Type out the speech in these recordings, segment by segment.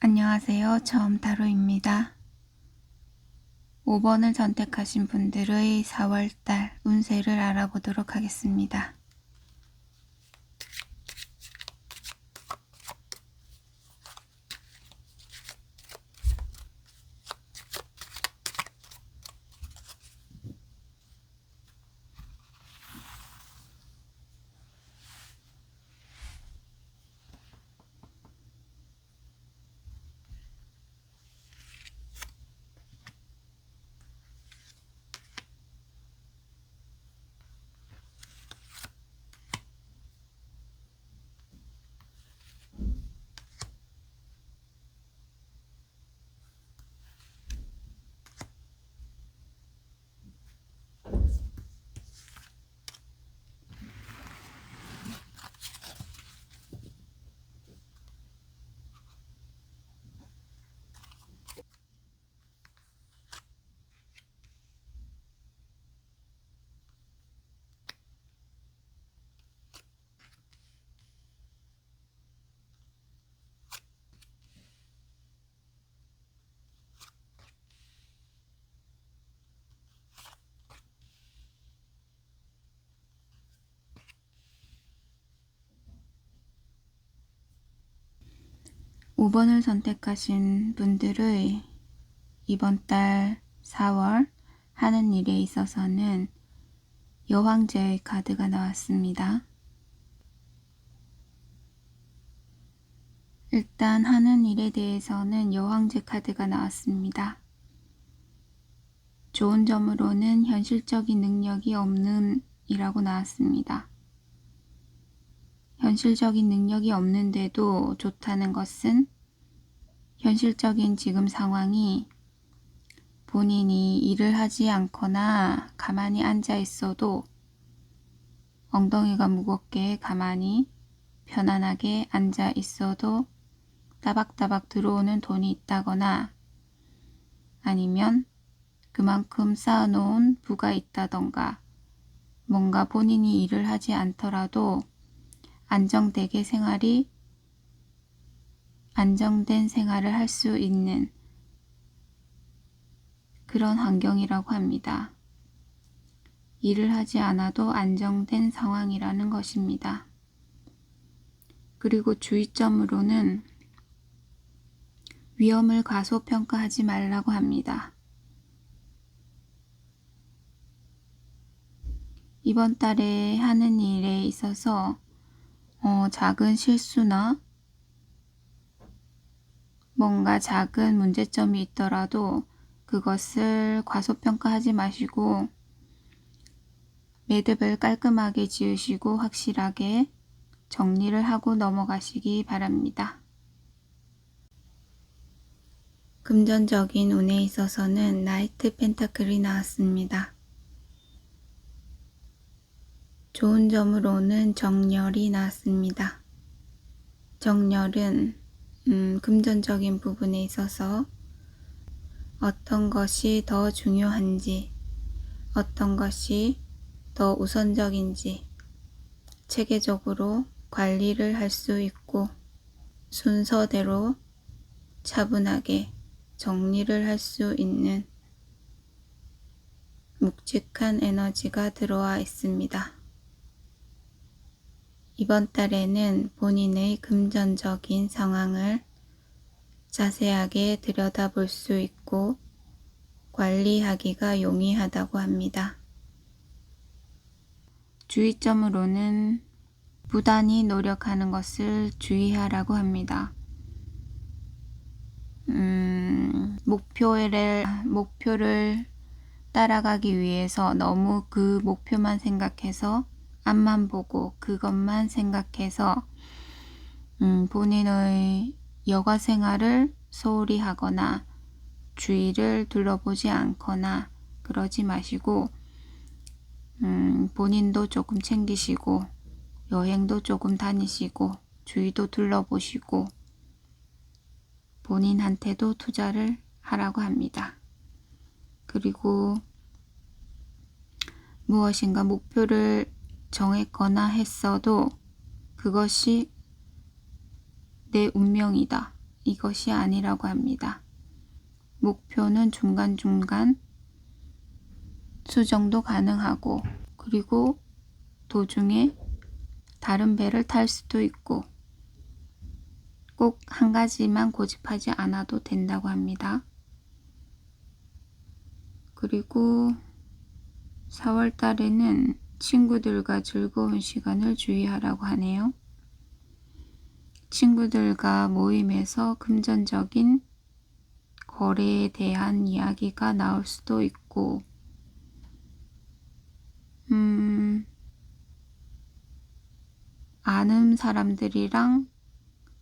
안녕하세요. 처음타로입니다. 5번을 선택하신 분들의 4월달 운세를 알아보도록 하겠습니다. (5번을) 선택하신 분들의 이번 달 4월 하는 일에 있어서는 여왕제의 카드가 나왔습니다. 일단 하는 일에 대해서는 여왕제 카드가 나왔습니다. 좋은 점으로는 현실적인 능력이 없는 이라고 나왔습니다. 현실적인 능력이 없는데도 좋다는 것은 현실적인 지금 상황이 본인이 일을 하지 않거나 가만히 앉아 있어도 엉덩이가 무겁게 가만히 편안하게 앉아 있어도 따박따박 들어오는 돈이 있다거나 아니면 그만큼 쌓아놓은 부가 있다던가 뭔가 본인이 일을 하지 않더라도 안정된 생활을 할 수 있는 그런 환경이라고 합니다. 일을 하지 않아도 안정된 상황이라는 것입니다. 그리고 주의점으로는 위험을 과소평가하지 말라고 합니다. 이번 달에 하는 일에 있어서 작은 실수나 뭔가 작은 문제점이 있더라도 그것을 과소평가하지 마시고 매듭을 깔끔하게 지으시고 확실하게 정리를 하고 넘어가시기 바랍니다. 금전적인 운에 있어서는 나이트 펜타클이 나왔습니다. 좋은 점으로는 정렬이 나왔습니다. 정렬은 금전적인 부분에 있어서 어떤 것이 더 중요한지, 어떤 것이 더 우선적인지 체계적으로 관리를 할 수 있고 순서대로 차분하게 정리를 할 수 있는 묵직한 에너지가 들어와 있습니다. 이번 달에는 본인의 금전적인 상황을 자세하게 들여다볼 수 있고 관리하기가 용이하다고 합니다. 주의점으로는 부단히 노력하는 것을 주의하라고 합니다. 목표를 따라가기 위해서 너무 그 목표만 생각해서 앞만 보고 그것만 생각해서 본인의 여가 생활을 소홀히 하거나 주위를 둘러보지 않거나 그러지 마시고 본인도 조금 챙기시고 여행도 조금 다니시고 주위도 둘러보시고 본인한테도 투자를 하라고 합니다. 그리고 무엇인가 목표를 정했거나 했어도 그것이 내 운명이다. 이것이 아니라고 합니다. 목표는 중간중간 수정도 가능하고, 그리고 도중에 다른 배를 탈 수도 있고, 꼭 한 가지만 고집하지 않아도 된다고 합니다. 그리고 4월 달에는 친구들과 즐거운 시간을 주의하라고 하네요. 친구들과 모임에서 금전적인 거래에 대한 이야기가 나올 수도 있고, 아는 사람들이랑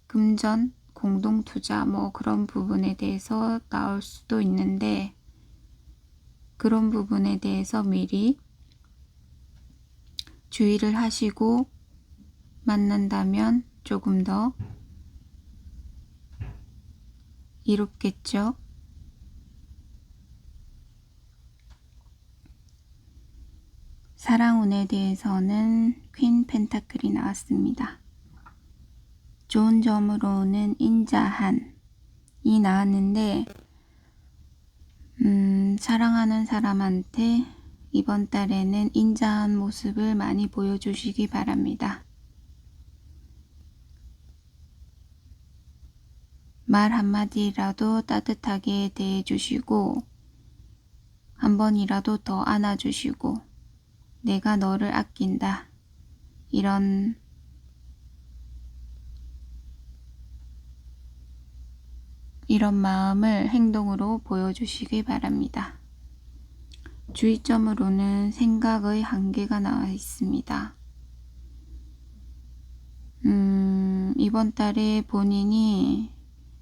금전, 공동투자 뭐 그런 부분에 대해서 나올 수도 있는데, 그런 부분에 대해서 미리 주의를 하시고 만난다면 조금 더 이롭겠죠. 사랑운에 대해서는 퀸 펜타클이 나왔습니다. 좋은 점으로는 인자한이 나왔는데, 사랑하는 사람한테 이번 달에는 인자한 모습을 많이 보여주시기 바랍니다. 말 한마디라도 따뜻하게 대해주시고, 한 번이라도 더 안아주시고, 내가 너를 아낀다, 이런 마음을 행동으로 보여주시기 바랍니다. 주의점으로는 생각의 한계가 나와 있습니다. 이번 달에 본인이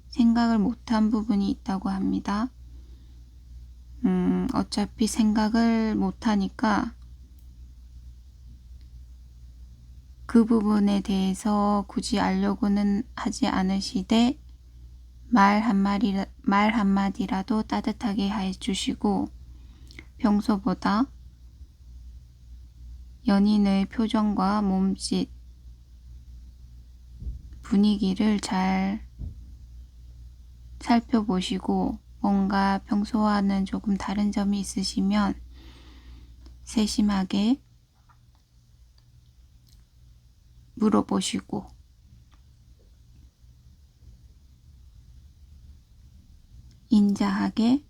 생각을 못한 부분이 있다고 합니다. 어차피 생각을 못하니까 그 부분에 대해서 굳이 알려고는 하지 않으시되 말 한마디라도 따뜻하게 해주시고, 평소보다 연인의 표정과 몸짓, 분위기를 잘 살펴보시고, 뭔가 평소와는 조금 다른 점이 있으시면 세심하게 물어보시고, 인자하게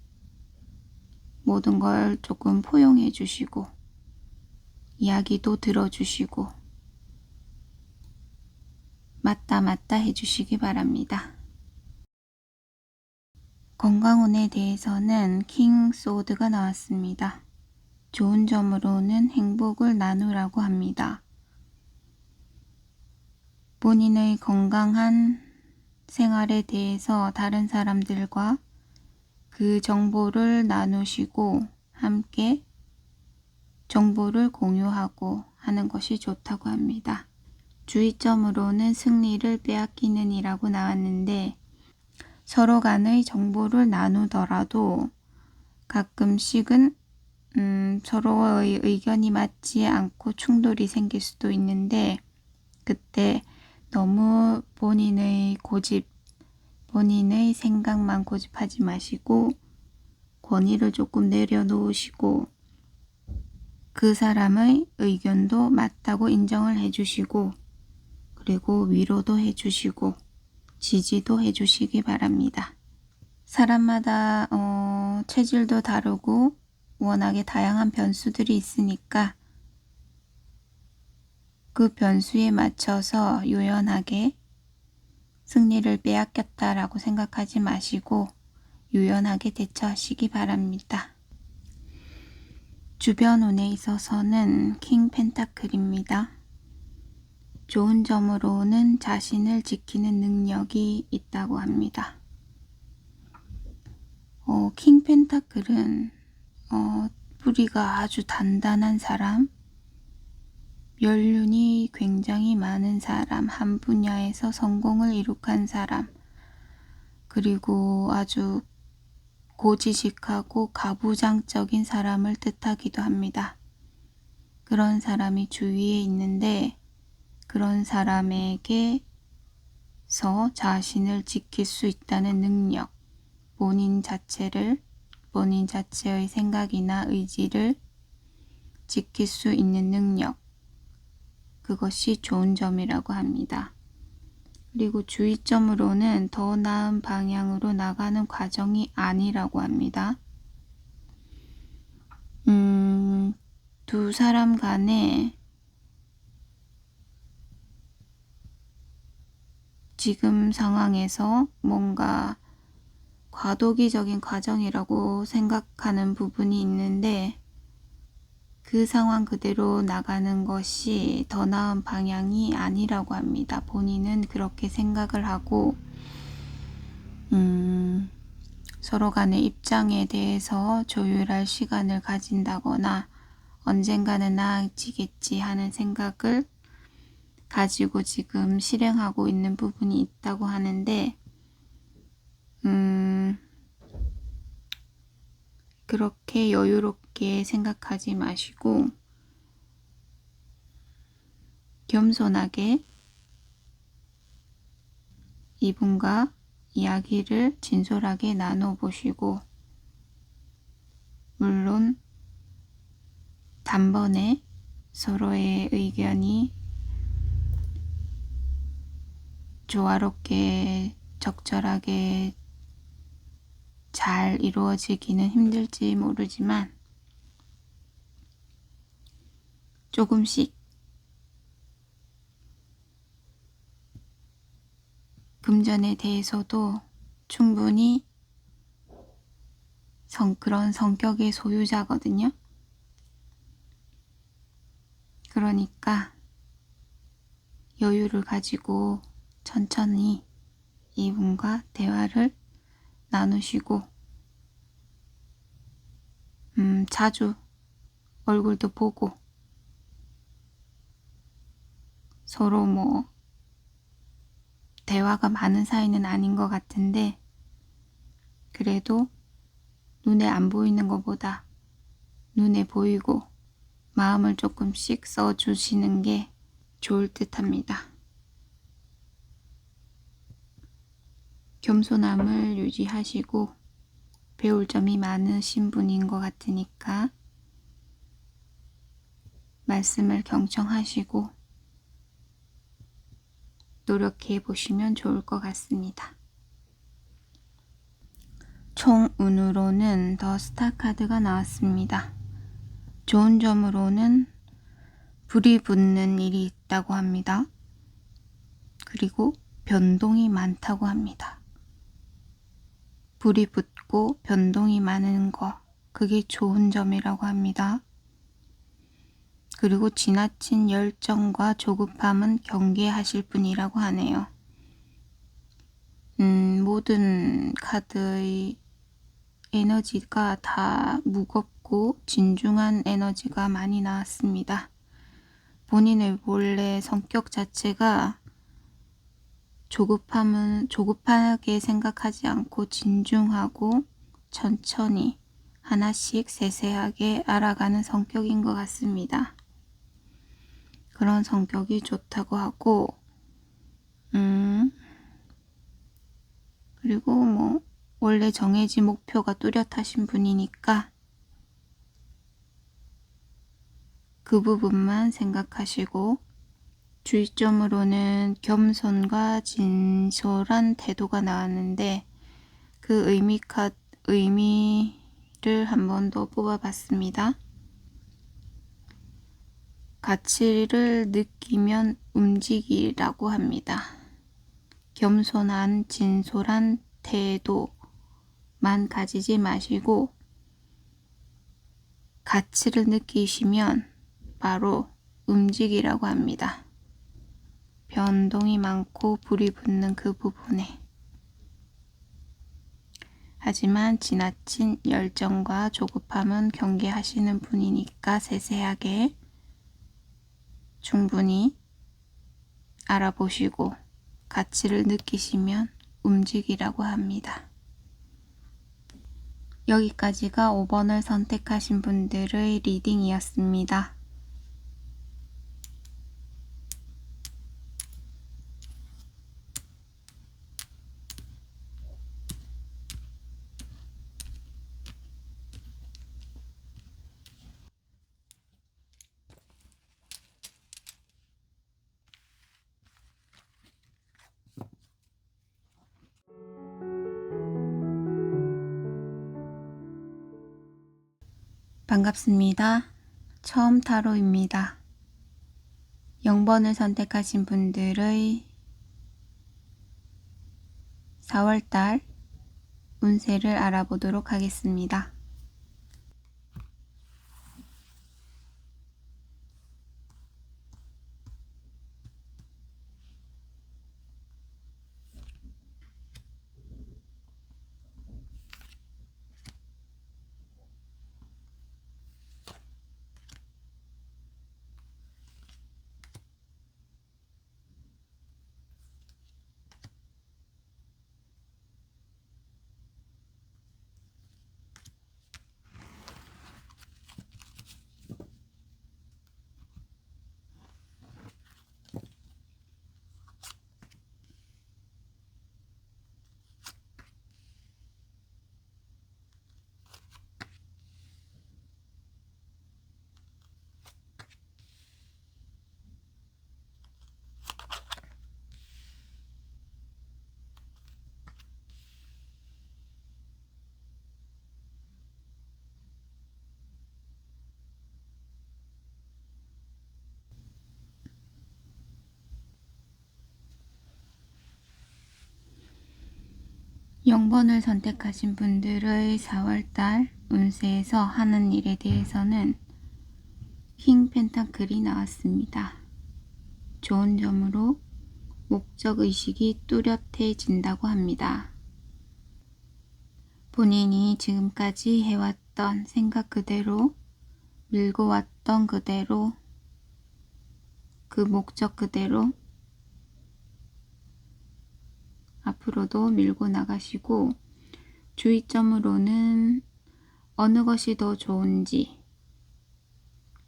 모든 걸 조금 포용해 주시고, 이야기도 들어주시고, 맞다 해주시기 바랍니다. 건강운에 대해서는 킹 소드가 나왔습니다. 좋은 점으로는 행복을 나누라고 합니다. 본인의 건강한 생활에 대해서 다른 사람들과 그 정보를 나누시고 함께 정보를 공유하고 하는 것이 좋다고 합니다. 주의점으로는 승리를 빼앗기는 이라고 나왔는데, 서로 간의 정보를 나누더라도 가끔씩은 서로의 의견이 맞지 않고 충돌이 생길 수도 있는데, 그때 너무 본인의 생각만 고집하지 마시고 권위를 조금 내려놓으시고, 그 사람의 의견도 맞다고 인정을 해주시고, 그리고 위로도 해주시고 지지도 해주시기 바랍니다. 사람마다 체질도 다르고 워낙에 다양한 변수들이 있으니까 그 변수에 맞춰서 유연하게 승리를 빼앗겼다라고 생각하지 마시고 유연하게 대처하시기 바랍니다. 주변 운에 있어서는 킹 펜타클입니다. 좋은 점으로는 자신을 지키는 능력이 있다고 합니다. 킹 펜타클은 뿌리가 아주 단단한 사람, 연륜이 굉장히 많은 사람, 한 분야에서 성공을 이룩한 사람, 그리고 아주 고지식하고 가부장적인 사람을 뜻하기도 합니다. 그런 사람이 주위에 있는데, 그런 사람에게 자신을 지킬 수 있다는 능력, 본인 자체의 생각이나 의지를 지킬 수 있는 능력, 그것이 좋은 점이라고 합니다. 그리고 주의점으로는 더 나은 방향으로 나가는 과정이 아니라고 합니다. 두 사람 간에 지금 상황에서 뭔가 과도기적인 과정이라고 생각하는 부분이 있는데 그 상황 그대로 나가는 것이 더 나은 방향이 아니라고 합니다. 본인은 그렇게 생각을 하고 서로 간의 입장에 대해서 조율할 시간을 가진다거나 언젠가는 나아지겠지 하는 생각을 가지고 지금 실행하고 있는 부분이 있다고 하는데 그렇게 여유롭게 생각하지 마시고 겸손하게 이분과 이야기를 진솔하게 나눠보시고 물론 단번에 서로의 의견이 조화롭게 적절하게 잘 이루어지기는 힘들지 모르지만 조금씩 금전에 대해서도 충분히 그런 성격의 소유자거든요. 그러니까 여유를 가지고 천천히 이분과 대화를 나누시고 자주 얼굴도 보고 서로 대화가 많은 사이는 아닌 것 같은데 그래도 눈에 안 보이는 것보다 눈에 보이고 마음을 조금씩 써주시는 게 좋을 듯 합니다. 겸손함을 유지하시고 배울 점이 많으신 분인 것 같으니까 말씀을 경청하시고 노력해 보시면 좋을 것 같습니다. 총 운으로는 더 스타 카드가 나왔습니다. 좋은 점으로는 불이 붙는 일이 있다고 합니다. 그리고 변동이 많다고 합니다. 불이 붙고 변동이 많은 거, 그게 좋은 점이라고 합니다. 그리고 지나친 열정과 조급함은 경계하실 분이라고 하네요. 모든 카드의 에너지가 다 무겁고 진중한 에너지가 많이 나왔습니다. 본인의 원래 성격 자체가 조급하게 생각하지 않고 진중하고 천천히 하나씩 세세하게 알아가는 성격인 것 같습니다. 그런 성격이 좋다고 하고 그리고 원래 정해진 목표가 뚜렷하신 분이니까 그 부분만 생각하시고 주의점으로는 겸손과 진솔한 태도가 나왔는데 그 의미를 한 번 더 뽑아봤습니다. 가치를 느끼면 움직이라고 합니다. 겸손한 진솔한 태도만 가지지 마시고 가치를 느끼시면 바로 움직이라고 합니다. 변동이 많고 불이 붙는 그 부분에. 하지만 지나친 열정과 조급함은 경계하시는 분이니까 세세하게 충분히 알아보시고 가치를 느끼시면 움직이라고 합니다. 여기까지가 5번을 선택하신 분들의 리딩이었습니다. 반갑습니다. 처음 타로입니다. 0번을 선택하신 분들의 4월달 운세를 알아보도록 하겠습니다. 영 번을 선택하신 분들의 4월달 운세에서 하는 일에 대해서는 킹 펜타클이 나왔습니다. 좋은 점으로 목적의식이 뚜렷해진다고 합니다. 본인이 지금까지 해왔던 생각 그대로, 밀고 왔던 그대로, 그 목적 그대로 앞으로도 밀고 나가시고, 주의점으로는 어느 것이 더 좋은지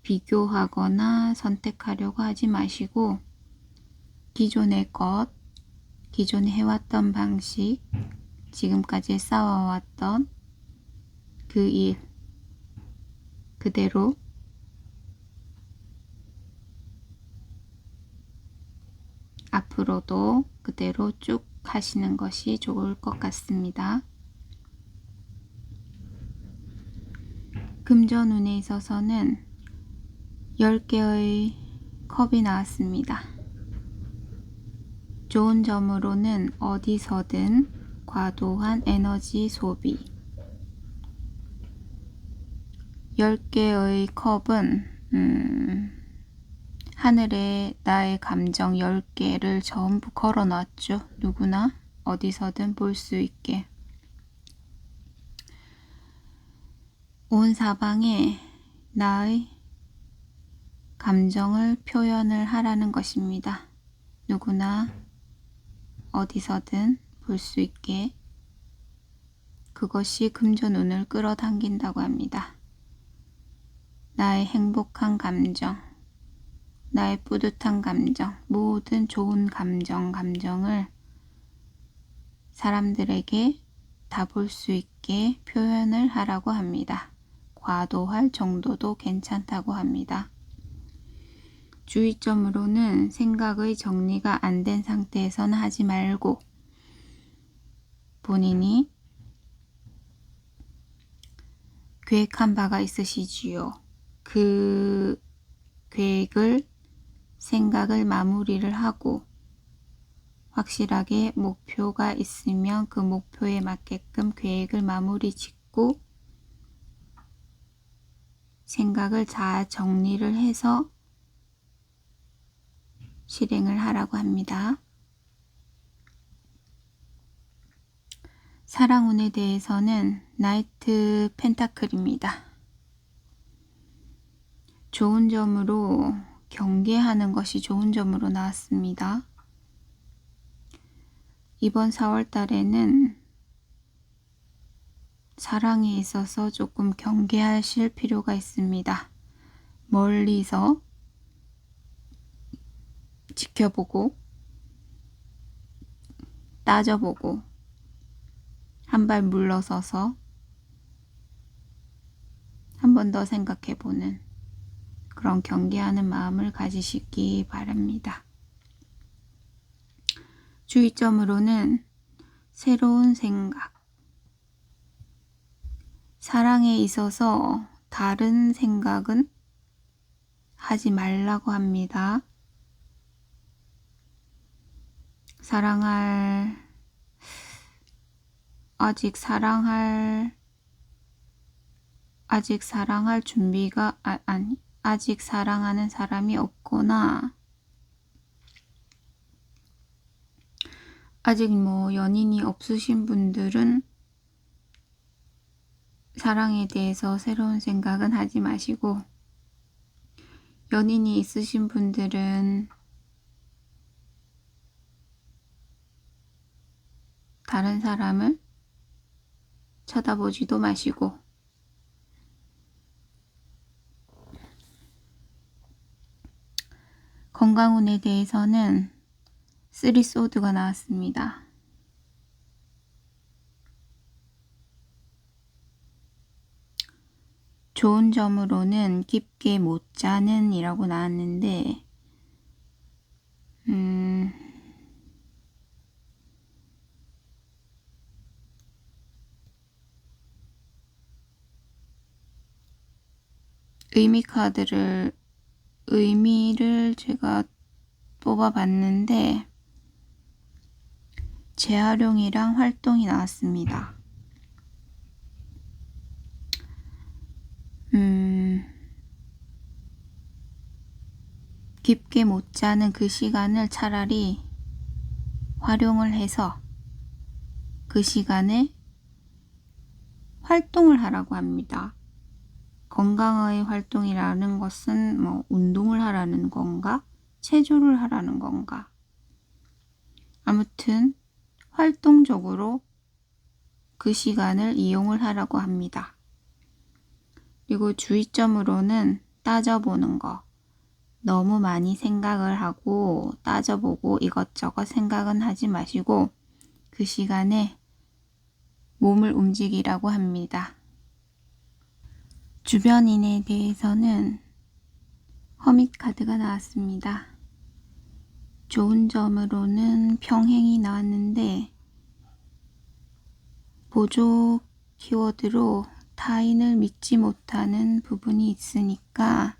비교하거나 선택하려고 하지 마시고, 기존의 것, 기존에 해왔던 방식, 지금까지 쌓아왔던 그 일 그대로 앞으로도 그대로 쭉 하시는 것이 좋을 것 같습니다. 금전운에 있어서는 10개의 컵이 나왔습니다. 좋은 점으로는 어디서든 과도한 에너지 소비. 10개의 컵은 하늘에 나의 감정 10개를 전부 걸어놨죠. 누구나 어디서든 볼 수 있게. 온 사방에 나의 감정을 표현을 하라는 것입니다. 누구나 어디서든 볼 수 있게. 그것이 금전운을 끌어당긴다고 합니다. 나의 행복한 감정, 나의 뿌듯한 감정, 모든 좋은 감정을 사람들에게 다 볼 수 있게 표현을 하라고 합니다. 과도할 정도도 괜찮다고 합니다. 주의점으로는 생각의 정리가 안 된 상태에서는 하지 말고, 본인이 계획한 바가 있으시지요. 그 계획을, 생각을 마무리를 하고 확실하게 목표가 있으면 그 목표에 맞게끔 계획을 마무리 짓고 생각을 잘 정리를 해서 실행을 하라고 합니다. 사랑운에 대해서는 나이트 펜타클입니다. 좋은 점으로 경계하는 것이 좋은 점으로 나왔습니다. 이번 4월 달에는 사랑에 있어서 조금 경계하실 필요가 있습니다. 멀리서 지켜보고 따져보고 한 발 물러서서 한 번 더 생각해보는 그런 경계하는 마음을 가지시기 바랍니다. 주의점으로는 새로운 생각, 사랑에 있어서 다른 생각은 하지 말라고 합니다. 아직 사랑할 준비가, 아직 사랑하는 사람이 없거나, 아직 연인이 없으신 분들은 사랑에 대해서 새로운 생각은 하지 마시고, 연인이 있으신 분들은 다른 사람을 쳐다보지도 마시고, 건강운에 대해서는 3 소드가 나왔습니다. 좋은 점으로는 깊게 못 자는 이라고 나왔는데, 의미를 제가 뽑아봤는데, 재활용이랑 활동이 나왔습니다. 깊게 못 자는 그 시간을 차라리 활용을 해서 그 시간에 활동을 하라고 합니다. 건강의 활동이라는 것은 운동을 하라는 건가? 체조를 하라는 건가? 아무튼 활동적으로 그 시간을 이용을 하라고 합니다. 그리고 주의점으로는 따져보는 거. 너무 많이 생각을 하고 따져보고 이것저것 생각은 하지 마시고 그 시간에 몸을 움직이라고 합니다. 주변인에 대해서는 허밋 카드가 나왔습니다. 좋은 점으로는 평행이 나왔는데 보조 키워드로 타인을 믿지 못하는 부분이 있으니까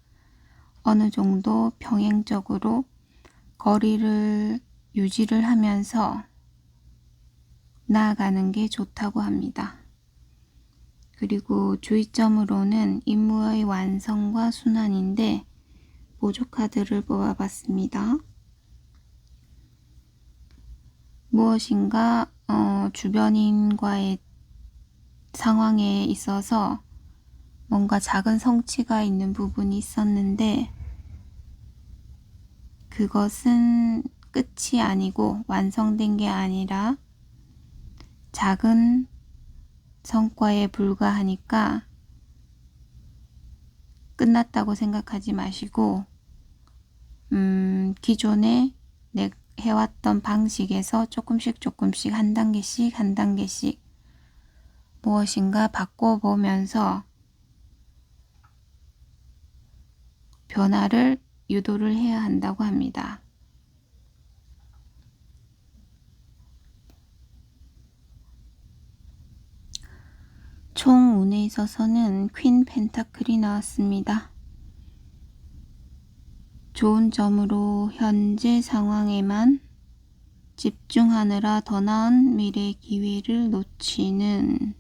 어느 정도 병행적으로 거리를 유지를 하면서 나아가는 게 좋다고 합니다. 그리고 주의점으로는 임무의 완성과 순환인데 보조 카드를 뽑아봤습니다. 무엇인가 주변인과의 상황에 있어서 뭔가 작은 성취가 있는 부분이 있었는데 그것은 끝이 아니고 완성된 게 아니라 작은 성과에 불과하니까 끝났다고 생각하지 마시고 기존에 해왔던 방식에서 조금씩 한 단계씩 무엇인가 바꿔보면서 변화를 유도를 해야 한다고 합니다. 총 운에 있어서는 퀸 펜타클이 나왔습니다. 좋은 점으로 현재 상황에만 집중하느라 더 나은 미래 기회를 놓치는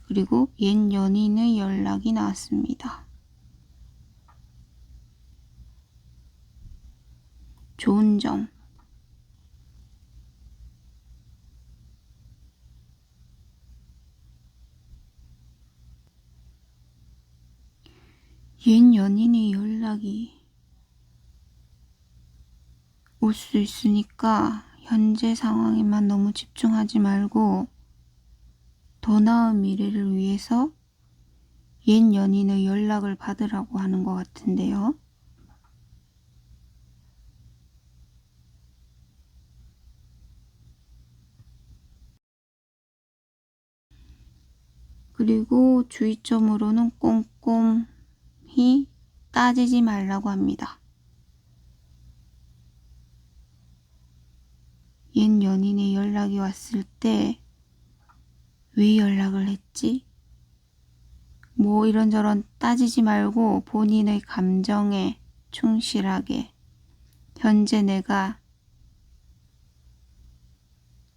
그리고 옛 연인의 연락이 나왔습니다. 좋은 점 옛 연인의 연락이 올 수 있으니까 현재 상황에만 너무 집중하지 말고 더 나은 미래를 위해서 옛 연인의 연락을 받으라고 하는 것 같은데요. 그리고 주의점으로는 꼼꼼히 따지지 말라고 합니다. 옛 연인의 연락이 왔을 때 왜 연락을 했지? 뭐 이런저런 따지지 말고 본인의 감정에 충실하게 현재 내가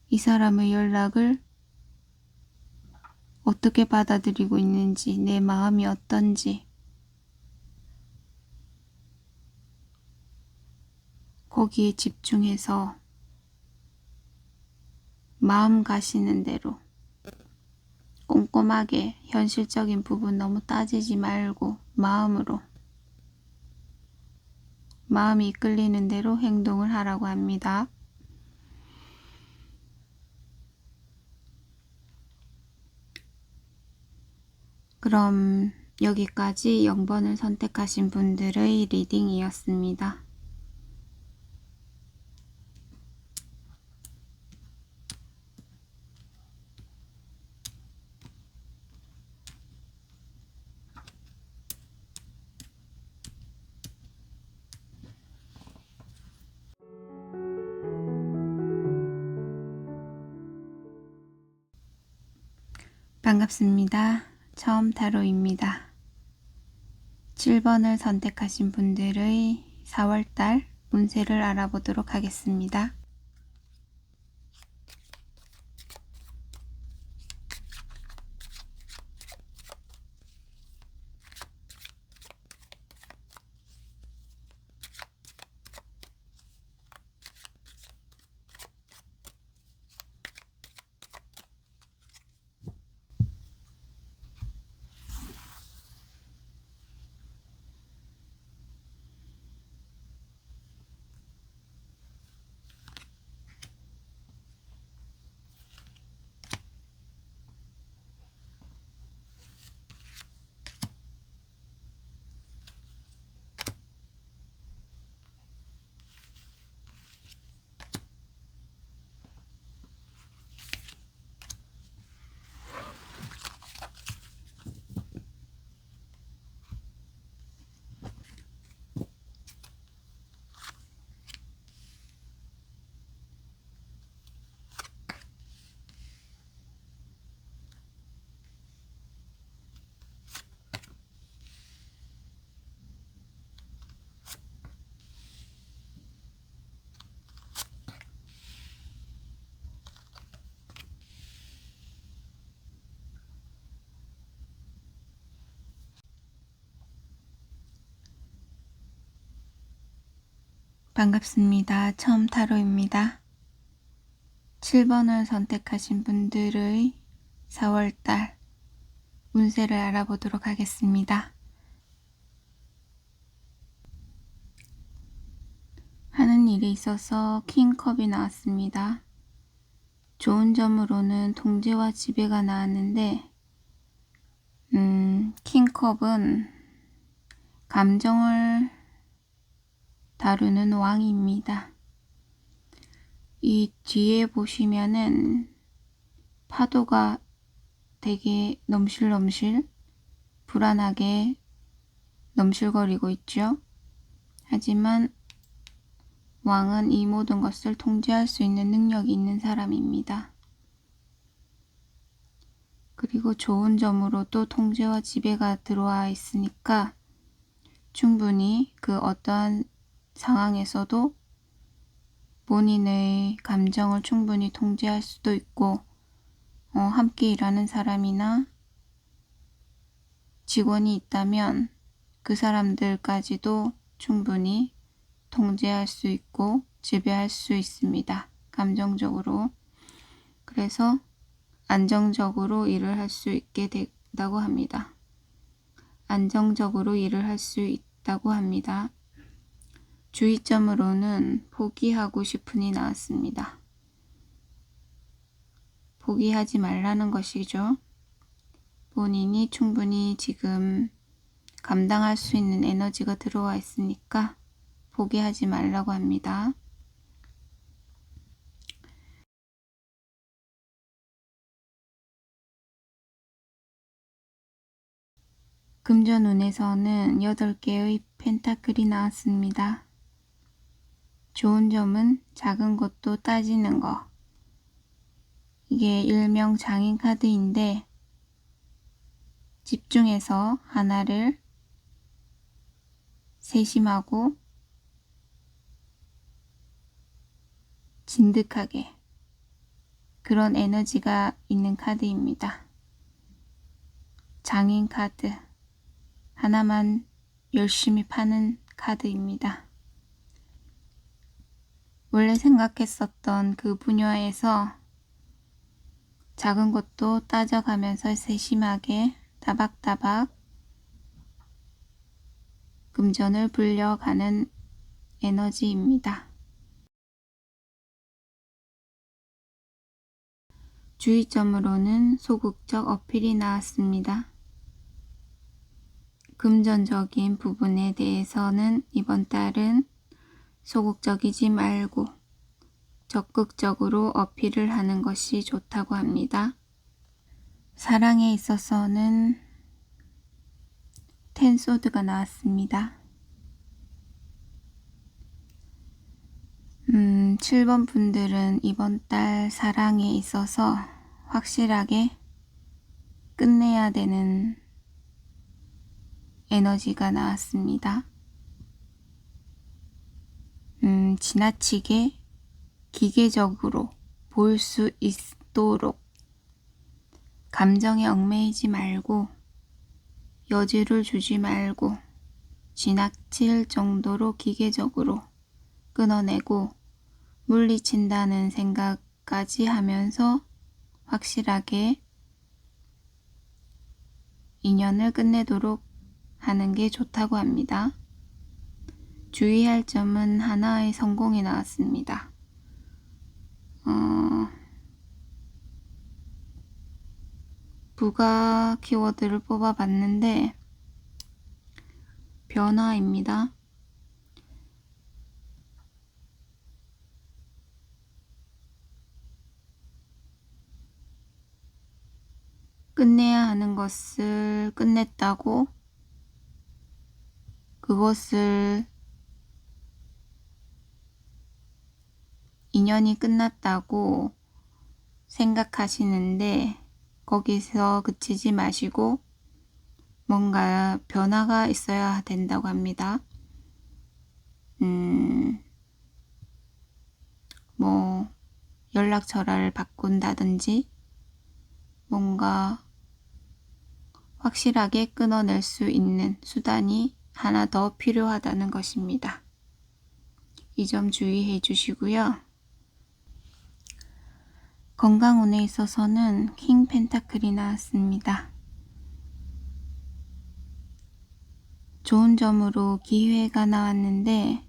이 사람의 연락을 어떻게 받아들이고 있는지, 내 마음이 어떤지 거기에 집중해서 마음 가시는 대로 꼼꼼하게 현실적인 부분 너무 따지지 말고 마음으로, 마음이 이끌리는 대로 행동을 하라고 합니다. 그럼 여기까지 0번을 선택하신 분들의 리딩이었습니다. 반갑습니다. 처음 타로입니다. 7번을 선택하신 분들의 4월달 운세를 알아보도록 하겠습니다. 반갑습니다. 처음 타로입니다. 7번을 선택하신 분들의 4월달 운세를 알아보도록 하겠습니다. 하는 일이 있어서 킹컵이 나왔습니다. 좋은 점으로는 통제와 지배가 나왔는데 킹컵은 감정을 다루는 왕입니다. 이 뒤에 보시면은 파도가 되게 넘실넘실 불안하게 넘실거리고 있죠. 하지만 왕은 이 모든 것을 통제할 수 있는 능력이 있는 사람입니다. 그리고 좋은 점으로 또 통제와 지배가 들어와 있으니까 충분히 그 어떠한 상황에서도 본인의 감정을 충분히 통제할 수도 있고 함께 일하는 사람이나 직원이 있다면 그 사람들까지도 충분히 통제할 수 있고 지배할 수 있습니다. 감정적으로. 그래서 안정적으로 일을 할 수 있게 된다고 합니다. 안정적으로 일을 할 수 있다고 합니다. 주의점으로는 포기하고 싶으니 나왔습니다. 포기하지 말라는 것이죠. 본인이 충분히 지금 감당할 수 있는 에너지가 들어와 있으니까 포기하지 말라고 합니다. 금전운에서는 8개의 펜타클이 나왔습니다. 좋은 점은 작은 것도 따지는 거. 이게 일명 장인 카드인데 집중해서 하나를 세심하고 진득하게 그런 에너지가 있는 카드입니다. 장인 카드 하나만 열심히 파는 카드입니다. 원래 생각했었던 그 분야에서 작은 것도 따져가면서 세심하게 따박따박 금전을 불려가는 에너지입니다. 주의점으로는 소극적 어필이 나왔습니다. 금전적인 부분에 대해서는 이번 달은 소극적이지 말고 적극적으로 어필을 하는 것이 좋다고 합니다. 사랑에 있어서는 텐소드가 나왔습니다. 7번 분들은 이번 달 사랑에 있어서 확실하게 끝내야 되는 에너지가 나왔습니다. 지나치게 기계적으로 볼 수 있도록 감정에 얽매이지 말고 여지를 주지 말고 지나칠 정도로 기계적으로 끊어내고 물리친다는 생각까지 하면서 확실하게 인연을 끝내도록 하는 게 좋다고 합니다. 주의할 점은 하나의 성공이 나왔습니다. 부가 키워드를 뽑아봤는데 변화입니다. 끝내야 하는 것을 끝냈다고 그것을 인연이 끝났다고 생각하시는데 거기서 그치지 마시고 뭔가 변화가 있어야 된다고 합니다. 뭐 연락처를 바꾼다든지 뭔가 확실하게 끊어낼 수 있는 수단이 하나 더 필요하다는 것입니다. 이 점 주의해 주시고요. 건강운에 있어서는 킹 펜타클이 나왔습니다. 좋은 점으로 기회가 나왔는데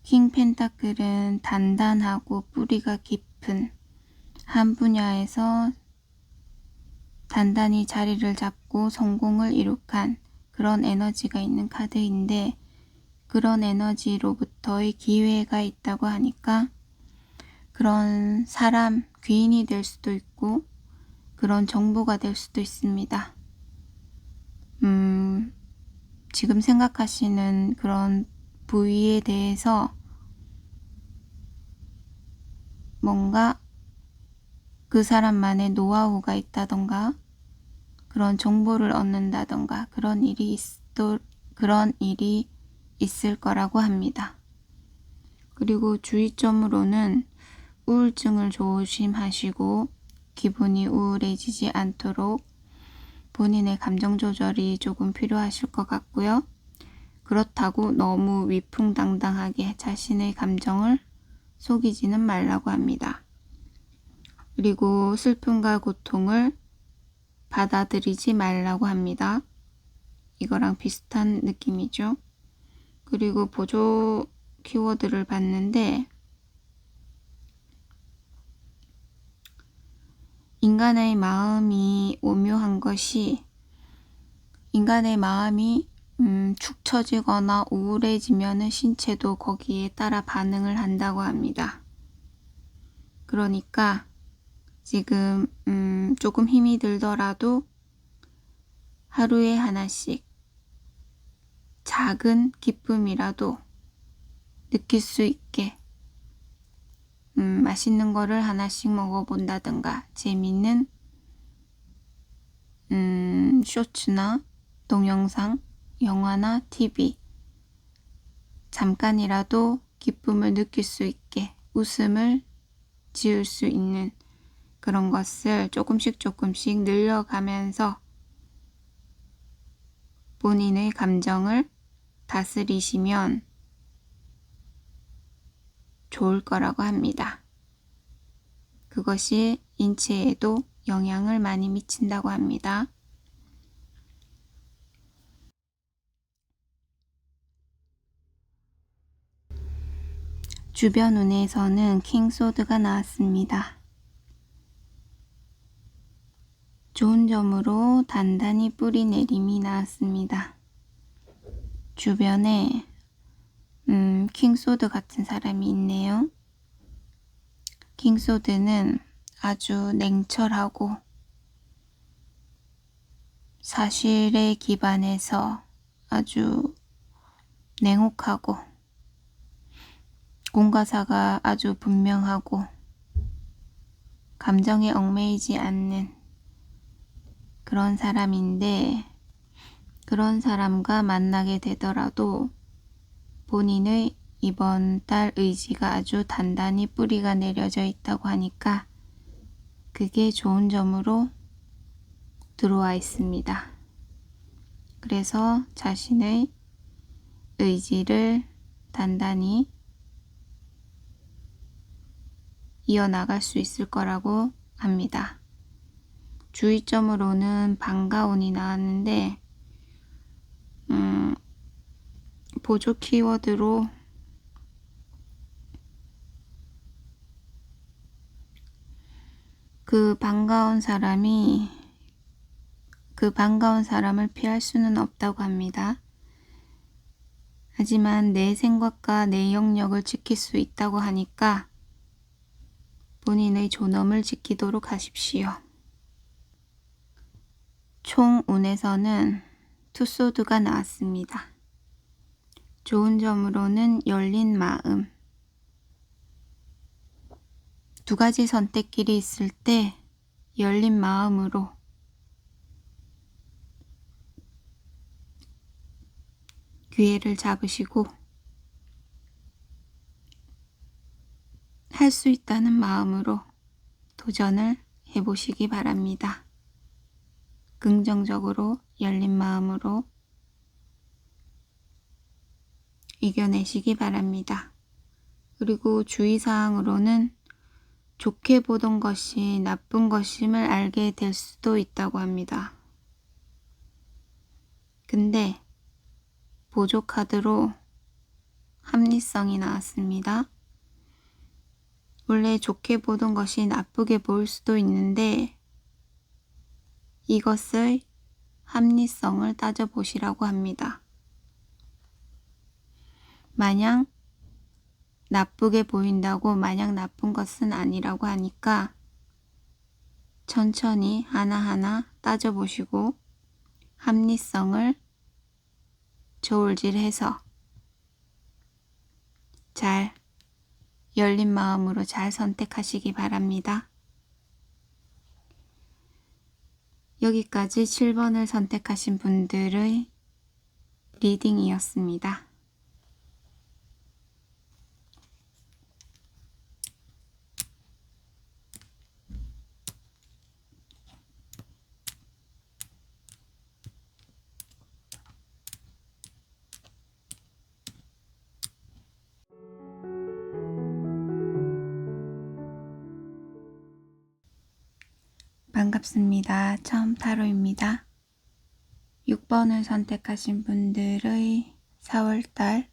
킹 펜타클은 단단하고 뿌리가 깊은 한 분야에서 단단히 자리를 잡고 성공을 이룩한 그런 에너지가 있는 카드인데 그런 에너지로부터의 기회가 있다고 하니까 그런 사람, 귀인이 될 수도 있고 그런 정보가 될 수도 있습니다. 지금 생각하시는 그런 부위에 대해서 뭔가 그 사람만의 노하우가 있다던가 그런 정보를 얻는다던가 그런 일이 있을 거라고 합니다. 그리고 주의점으로는 우울증을 조심하시고 기분이 우울해지지 않도록 본인의 감정 조절이 조금 필요하실 것 같고요. 그렇다고 너무 위풍당당하게 자신의 감정을 속이지는 말라고 합니다. 그리고 슬픔과 고통을 받아들이지 말라고 합니다. 이거랑 비슷한 느낌이죠. 그리고 보조 키워드를 봤는데 인간의 마음이 오묘한 것이 인간의 마음이 축 처지거나 우울해지면 신체도 거기에 따라 반응을 한다고 합니다. 그러니까 지금 조금 힘이 들더라도 하루에 하나씩 작은 기쁨이라도 느낄 수 있게 맛있는 거를 하나씩 먹어본다든가 재밌는 쇼츠나 동영상, 영화나 TV 잠깐이라도 기쁨을 느낄 수 있게 웃음을 지을 수 있는 그런 것을 조금씩 늘려가면서 본인의 감정을 다스리시면 좋을 거라고 합니다. 그것이 인체에도 영향을 많이 미친다고 합니다. 주변 운에서는 킹소드가 나왔습니다. 좋은 점으로 단단히 뿌리 내림이 나왔습니다. 주변에 킹소드 같은 사람이 있네요. 킹소드는 아주 냉철하고 사실에 기반해서 아주 냉혹하고 공과사가 아주 분명하고 감정에 얽매이지 않는 그런 사람인데, 그런 사람과 만나게 되더라도 본인의 이번 달 의지가 아주 단단히 뿌리가 내려져 있다고 하니까 그게 좋은 점으로 들어와 있습니다. 그래서 자신의 의지를 단단히 이어나갈 수 있을 거라고 합니다. 주의점으로는 반가운이 나왔는데 보조 키워드로 그 반가운 사람을 피할 수는 없다고 합니다. 하지만 내 생각과 내 영역을 지킬 수 있다고 하니까 본인의 존엄을 지키도록 하십시오. 총 운에서는 투소드가 나왔습니다. 좋은 점으로는 열린 마음. 두 가지 선택길이 있을 때 열린 마음으로 기회를 잡으시고 할 수 있다는 마음으로 도전을 해보시기 바랍니다. 긍정적으로 열린 마음으로 이겨내시기 바랍니다. 그리고 주의사항으로는 좋게 보던 것이 나쁜 것임을 알게 될 수도 있다고 합니다. 근데 보조 카드로 합리성이 나왔습니다. 원래 좋게 보던 것이 나쁘게 보일 수도 있는데 이것의 합리성을 따져보시라고 합니다. 마냥 나쁘게 보인다고 마냥 나쁜 것은 아니라고 하니까 천천히 하나하나 따져보시고 합리성을 저울질해서 잘 열린 마음으로 잘 선택하시기 바랍니다. 여기까지 7번을 선택하신 분들의 리딩이었습니다. 반갑습니다. 처음 타로입니다. 6번을 선택하신 분들의 4월달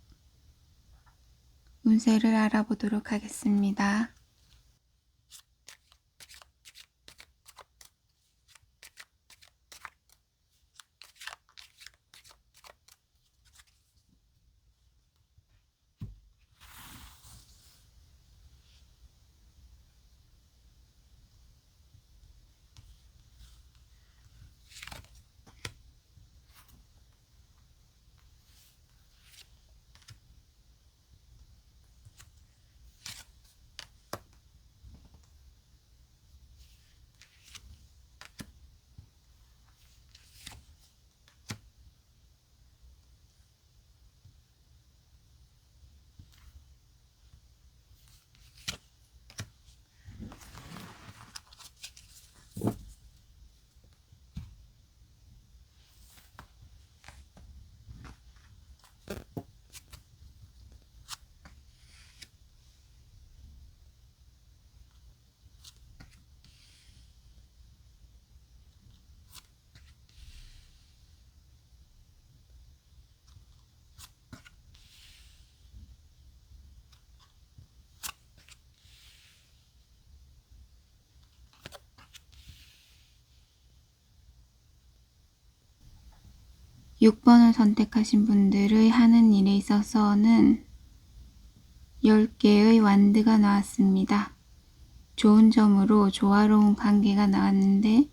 운세를 알아보도록 하겠습니다. 6번을 선택하신 분들의 하는 일에 있어서는 10개의 완드가 나왔습니다. 좋은 점으로 조화로운 관계가 나왔는데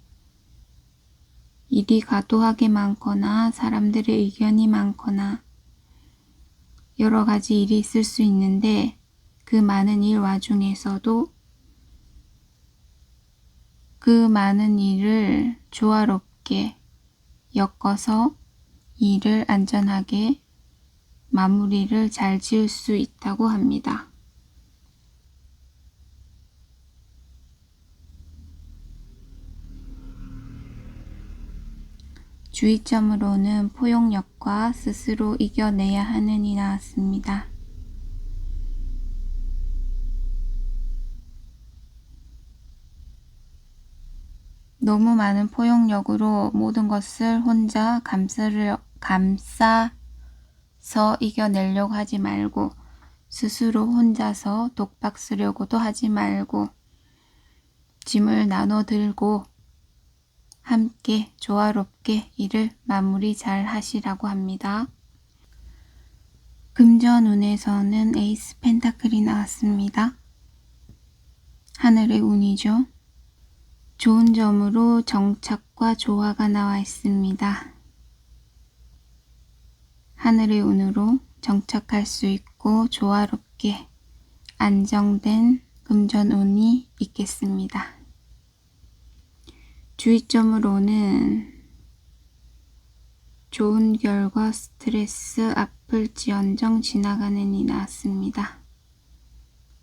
일이 과도하게 많거나 사람들의 의견이 많거나 여러 가지 일이 있을 수 있는데 그 많은 일 와중에서도 그 많은 일을 조화롭게 엮어서 일을 안전하게 마무리를 잘 지을 수 있다고 합니다. 주의점으로는 포용력과 스스로 이겨내야 하는이 나왔습니다. 너무 많은 포용력으로 모든 것을 혼자 감싸서 이겨내려고 하지 말고 스스로 혼자서 독박 쓰려고도 하지 말고 짐을 나눠 들고 함께 조화롭게 일을 마무리 잘 하시라고 합니다. 금전운에서는 에이스 펜타클이 나왔습니다. 하늘의 운이죠. 좋은 점으로 정착과 조화가 나와 있습니다. 하늘의 운으로 정착할 수 있고 조화롭게 안정된 금전운이 있겠습니다. 주의점으로는 좋은 결과 스트레스 아플지언정 지나가는 이 나왔습니다.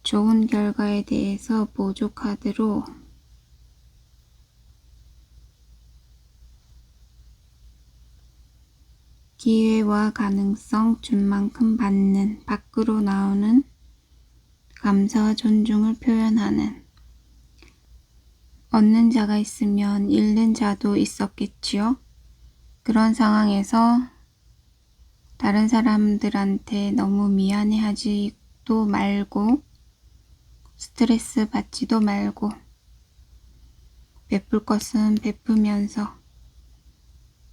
좋은 결과에 대해서 보조 카드로 기회와 가능성 준 만큼 받는 밖으로 나오는 감사와 존중을 표현하는 얻는 자가 있으면 잃는 자도 있었겠지요. 그런 상황에서 다른 사람들한테 너무 미안해하지도 말고 스트레스 받지도 말고 베풀 것은 베푸면서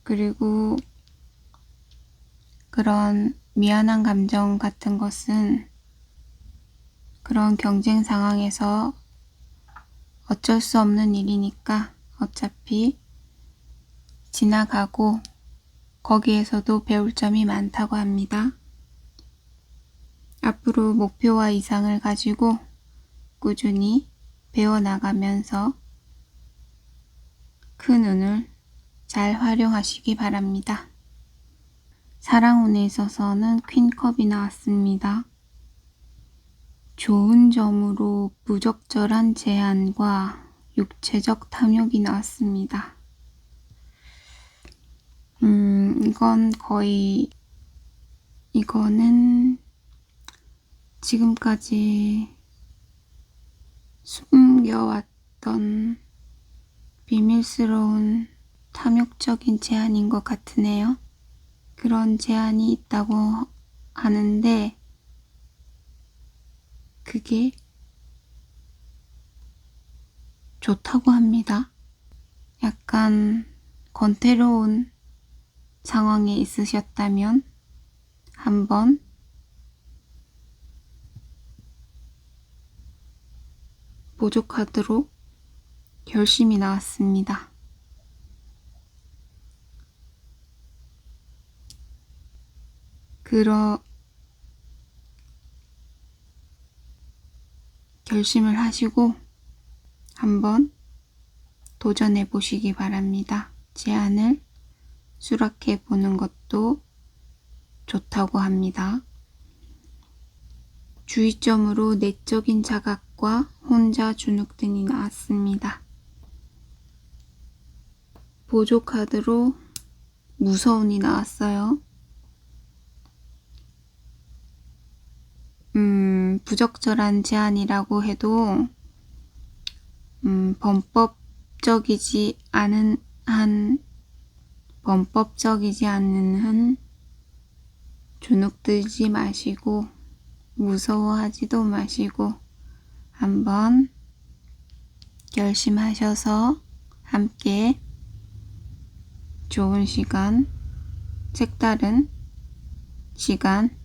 그리고 그런 미안한 감정 같은 것은 그런 경쟁 상황에서 어쩔 수 없는 일이니까 어차피 지나가고 거기에서도 배울 점이 많다고 합니다. 앞으로 목표와 이상을 가지고 꾸준히 배워나가면서 큰 운을 잘 활용하시기 바랍니다. 사랑운에 있어서는 퀸컵이 나왔습니다. 좋은 점으로 부적절한 제한과 육체적 탐욕이 나왔습니다. 이거는 지금까지 숨겨왔던 비밀스러운 탐욕적인 제한인 것 같으네요. 그런 제한이 있다고 하는데 그게 좋다고 합니다. 약간 권태로운 상황에 있으셨다면 한번 보조 카드로 결심이 나왔습니다. 결심을 하시고 한번 도전해 보시기 바랍니다. 제안을 수락해 보는 것도 좋다고 합니다. 주의점으로 내적인 자각과 혼자 주눅 등이 나왔습니다. 보조 카드로 무서운이 나왔어요. 부적절한 제안이라고 해도 범법적이지 않은 한 주눅들지 마시고 무서워하지도 마시고 한번 결심하셔서 함께 좋은 시간 색다른 시간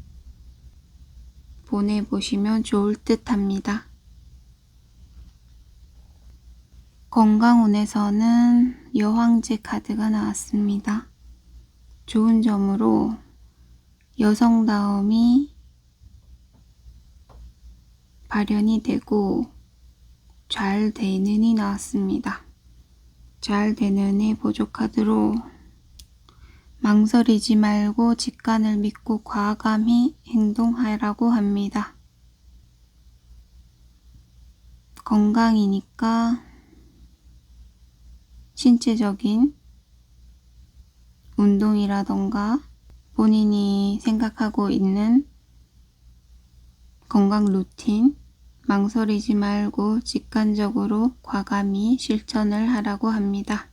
보내보시면 좋을 듯 합니다. 건강운에서는 여황제 카드가 나왔습니다. 좋은 점으로 여성다움이 발현이 되고 잘 되는이 나왔습니다. 잘 되는의 보조카드로 망설이지 말고 직관을 믿고 과감히 행동하라고 합니다. 건강이니까 신체적인 운동이라던가 본인이 생각하고 있는 건강 루틴 망설이지 말고 직관적으로 과감히 실천을 하라고 합니다.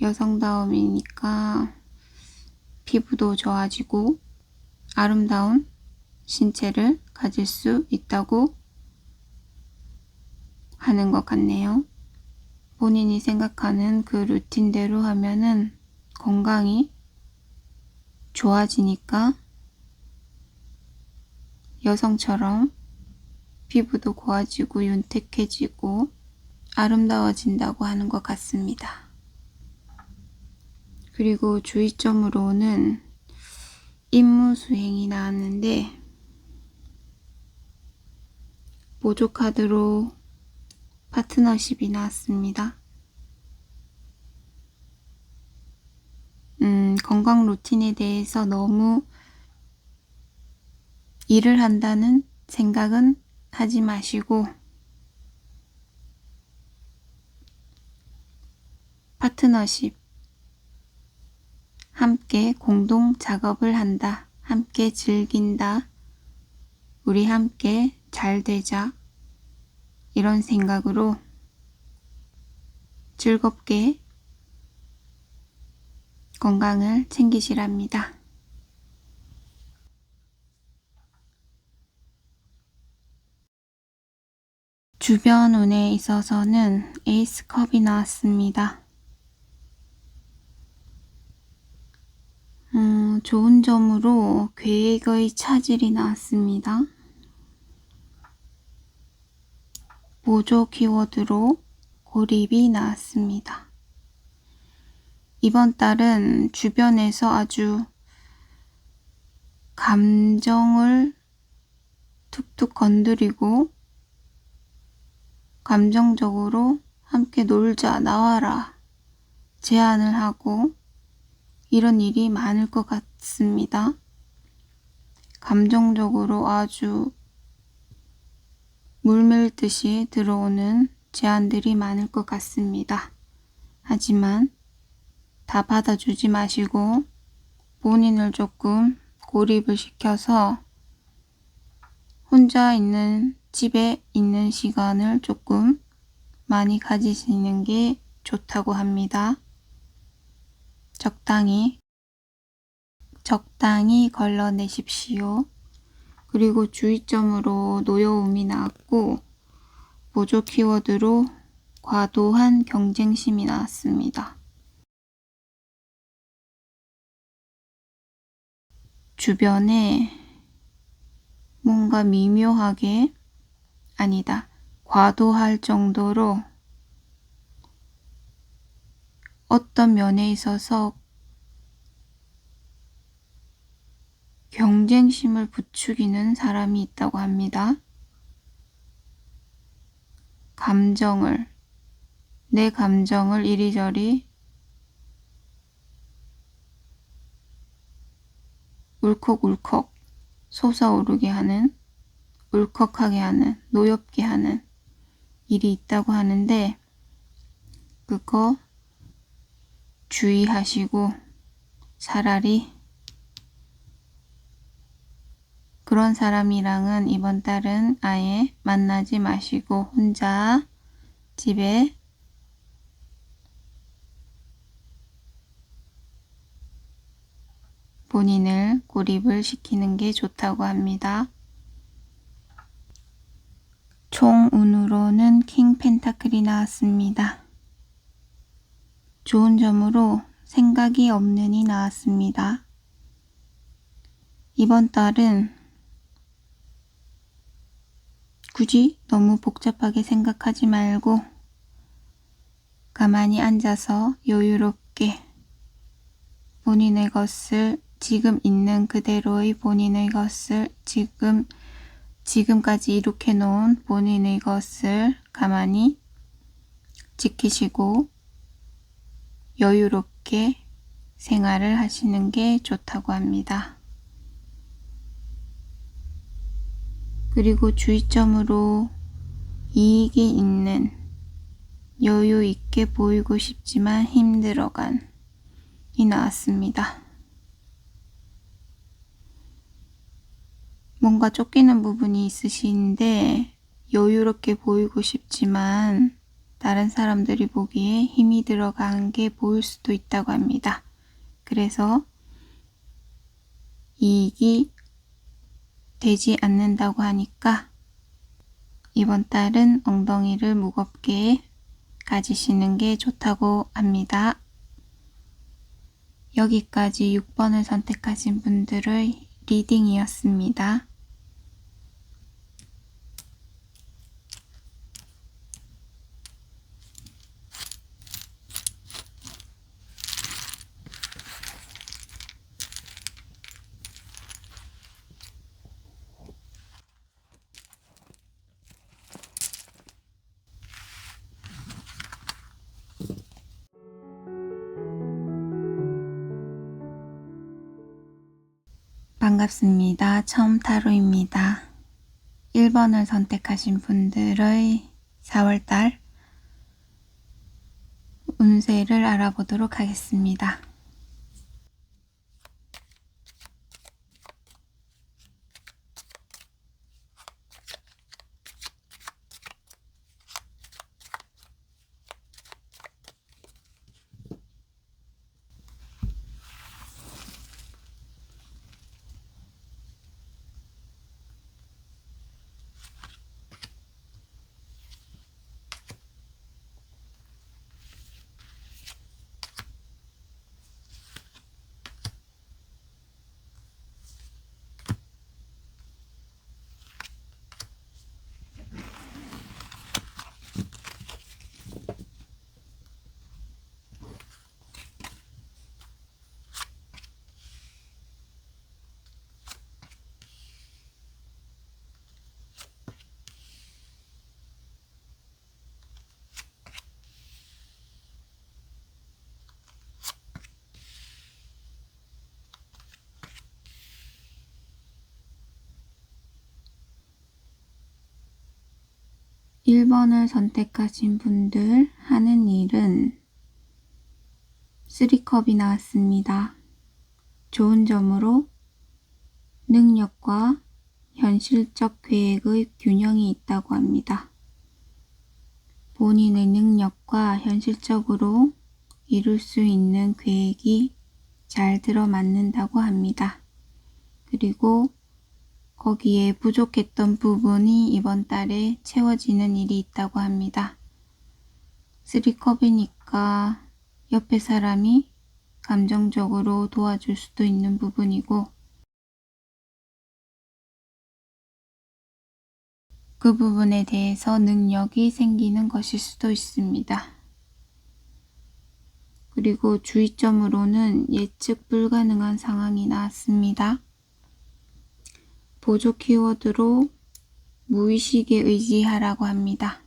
여성다움이니까 피부도 좋아지고 아름다운 신체를 가질 수 있다고 하는 것 같네요. 본인이 생각하는 그 루틴대로 하면은 건강이 좋아지니까 여성처럼 피부도 고와지고 윤택해지고 아름다워진다고 하는 것 같습니다. 그리고 주의점으로는 임무수행이 나왔는데 보조카드로 파트너십이 나왔습니다. 건강 루틴에 대해서 너무 일을 한다는 생각은 하지 마시고 파트너십, 함께 공동 작업을 한다, 함께 즐긴다, 우리 함께 잘 되자 이런 생각으로 즐겁게 건강을 챙기시랍니다. 주변 운에 있어서는 에이스 컵이 나왔습니다. 좋은 점으로 계획의 차질이 나왔습니다. 보조 키워드로 고립이 나왔습니다. 이번 달은 주변에서 아주 감정을 툭툭 건드리고 감정적으로 함께 놀자, 나와라 제안을 하고 이런 일이 많을 것 같습니다. 감정적으로 아주 물밀듯이 들어오는 제안들이 많을 것 같습니다. 하지만 다 받아주지 마시고 본인을 조금 고립을 시켜서 혼자 있는 집에 있는 시간을 조금 많이 가지시는 게 좋다고 합니다. 적당히 걸러내십시오. 그리고 주의점으로 노여움이 나왔고 보조 키워드로 과도한 경쟁심이 나왔습니다. 주변에 뭔가 미묘하게 과도할 정도로 어떤 면에 있어서 경쟁심을 부추기는 사람이 있다고 합니다. 내 감정을 이리저리 울컥울컥 솟아오르게 하는, 울컥하게 하는, 노엽게 하는 일이 있다고 하는데 그거 주의하시고 차라리 그런 사람이랑은 이번 달은 아예 만나지 마시고 혼자 집에 본인을 고립을 시키는 게 좋다고 합니다. 총 운으로는 킹 펜타클이 나왔습니다. 좋은 점으로 생각이 없는이 나왔습니다. 이번 달은 굳이 너무 복잡하게 생각하지 말고 가만히 앉아서 여유롭게 본인의 것을 지금 있는 그대로의 본인의 것을 지금까지 이룩해 놓은 본인의 것을 가만히 지키시고 여유롭게 생활을 하시는 게 좋다고 합니다. 그리고 주의점으로 이익이 있는 여유 있게 보이고 싶지만 힘들어간이 나왔습니다. 뭔가 쫓기는 부분이 있으신데 여유롭게 보이고 싶지만 다른 사람들이 보기에 힘이 들어간 게 보일 수도 있다고 합니다. 그래서 이익이 되지 않는다고 하니까 이번 달은 엉덩이를 무겁게 가지시는 게 좋다고 합니다. 여기까지 6번을 선택하신 분들의 리딩이었습니다. 반갑습니다. 처음 타로입니다. 1번을 선택하신 분들의 4월달 운세를 알아보도록 하겠습니다. (1번을) 선택하신 분들 하는 일은 3컵이 나왔습니다. 좋은 점으로 능력과 현실적 계획의 균형이 있다고 합니다. 본인의 능력과 현실적으로 이룰 수 있는 계획이 잘 들어맞는다고 합니다. 그리고 거기에 부족했던 부분이 이번 달에 채워지는 일이 있다고 합니다. 3컵이니까 옆에 사람이 감정적으로 도와줄 수도 있는 부분이고 그 부분에 대해서 능력이 생기는 것일 수도 있습니다. 그리고 주의점으로는 예측 불가능한 상황이 나왔습니다. 보조 키워드로 무의식에 의지하라고 합니다.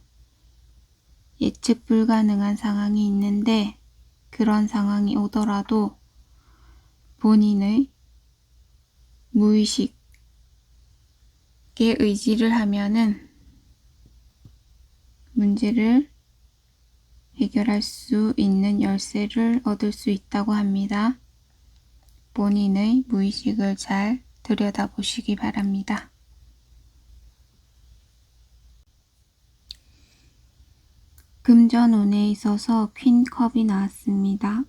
예측 불가능한 상황이 있는데 그런 상황이 오더라도 본인의 무의식에 의지를 하면은 문제를 해결할 수 있는 열쇠를 얻을 수 있다고 합니다. 본인의 무의식을 잘 들여다보시기 바랍니다. 금전 운에 있어서 퀸컵이 나왔습니다.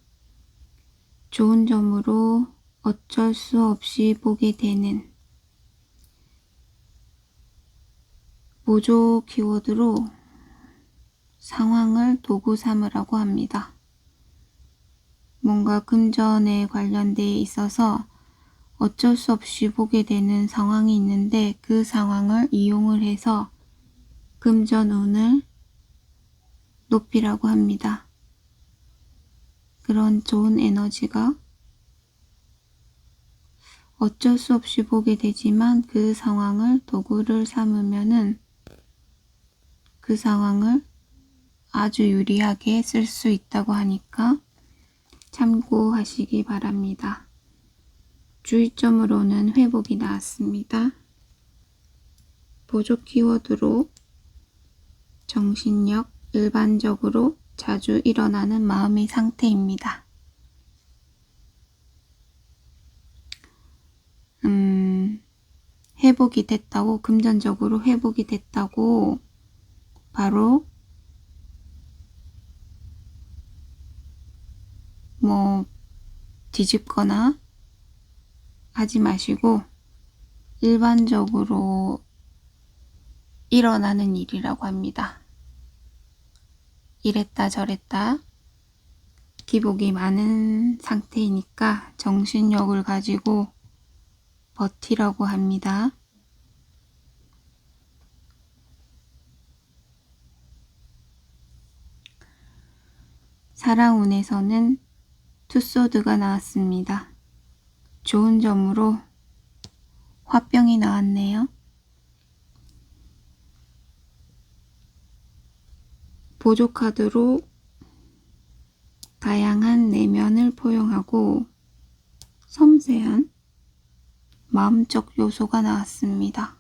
좋은 점으로 어쩔 수 없이 보게 되는 보조 키워드로 상황을 도구 삼으라고 합니다. 뭔가 금전에 관련돼 있어서 어쩔 수 없이 보게 되는 상황이 있는데 그 상황을 이용을 해서 금전 운을 높이라고 합니다. 그런 좋은 에너지가 어쩔 수 없이 보게 되지만 그 상황을 도구를 삼으면은 그 상황을 아주 유리하게 쓸 수 있다고 하니까 참고하시기 바랍니다. 주의점으로는 회복이 나왔습니다. 보조 키워드로 정신력, 일반적으로 자주 일어나는 마음의 상태입니다. 회복이 됐다고, 금전적으로 회복이 됐다고 바로 뒤집거나 하지 마시고 일반적으로 일어나는 일이라고 합니다. 이랬다 저랬다 기복이 많은 상태이니까 정신력을 가지고 버티라고 합니다. 사랑운에서는 투소드가 나왔습니다. 좋은 점으로 화병이 나왔네요. 보조 카드로 다양한 내면을 포용하고 섬세한 마음적 요소가 나왔습니다.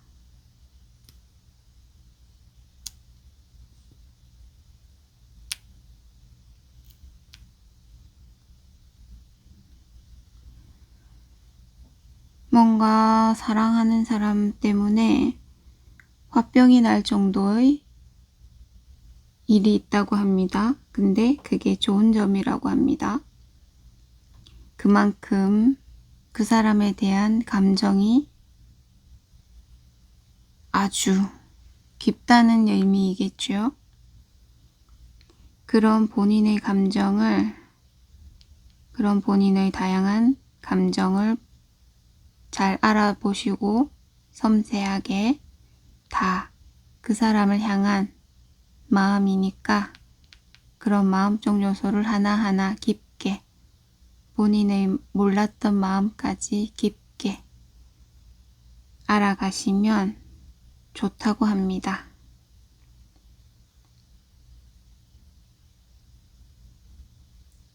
뭔가 사랑하는 사람 때문에 화병이 날 정도의 일이 있다고 합니다. 근데 그게 좋은 점이라고 합니다. 그만큼 그 사람에 대한 감정이 아주 깊다는 의미이겠죠. 그런 본인의 다양한 감정을 잘 알아보시고 섬세하게 다 그 사람을 향한 마음이니까 그런 마음적 요소를 하나하나 깊게 본인의 몰랐던 마음까지 깊게 알아가시면 좋다고 합니다.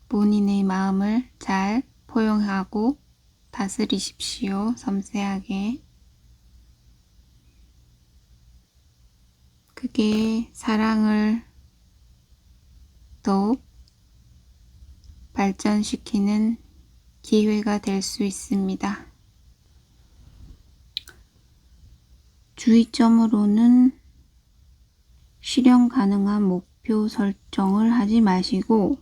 본인의 마음을 잘 포용하고 다스리십시오. 섬세하게. 그게 사랑을 더욱 발전시키는 기회가 될 수 있습니다. 주의점으로는 실현 가능한 목표 설정을 하지 마시고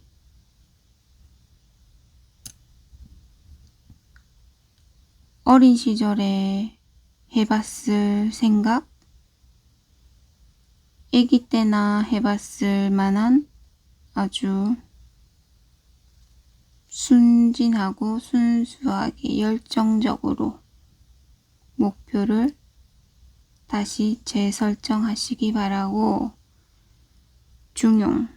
어린 시절에 해봤을 생각, 아기 때나 해봤을 만한 아주 순진하고 순수하게 열정적으로 목표를 다시 재설정하시기 바라고 중용,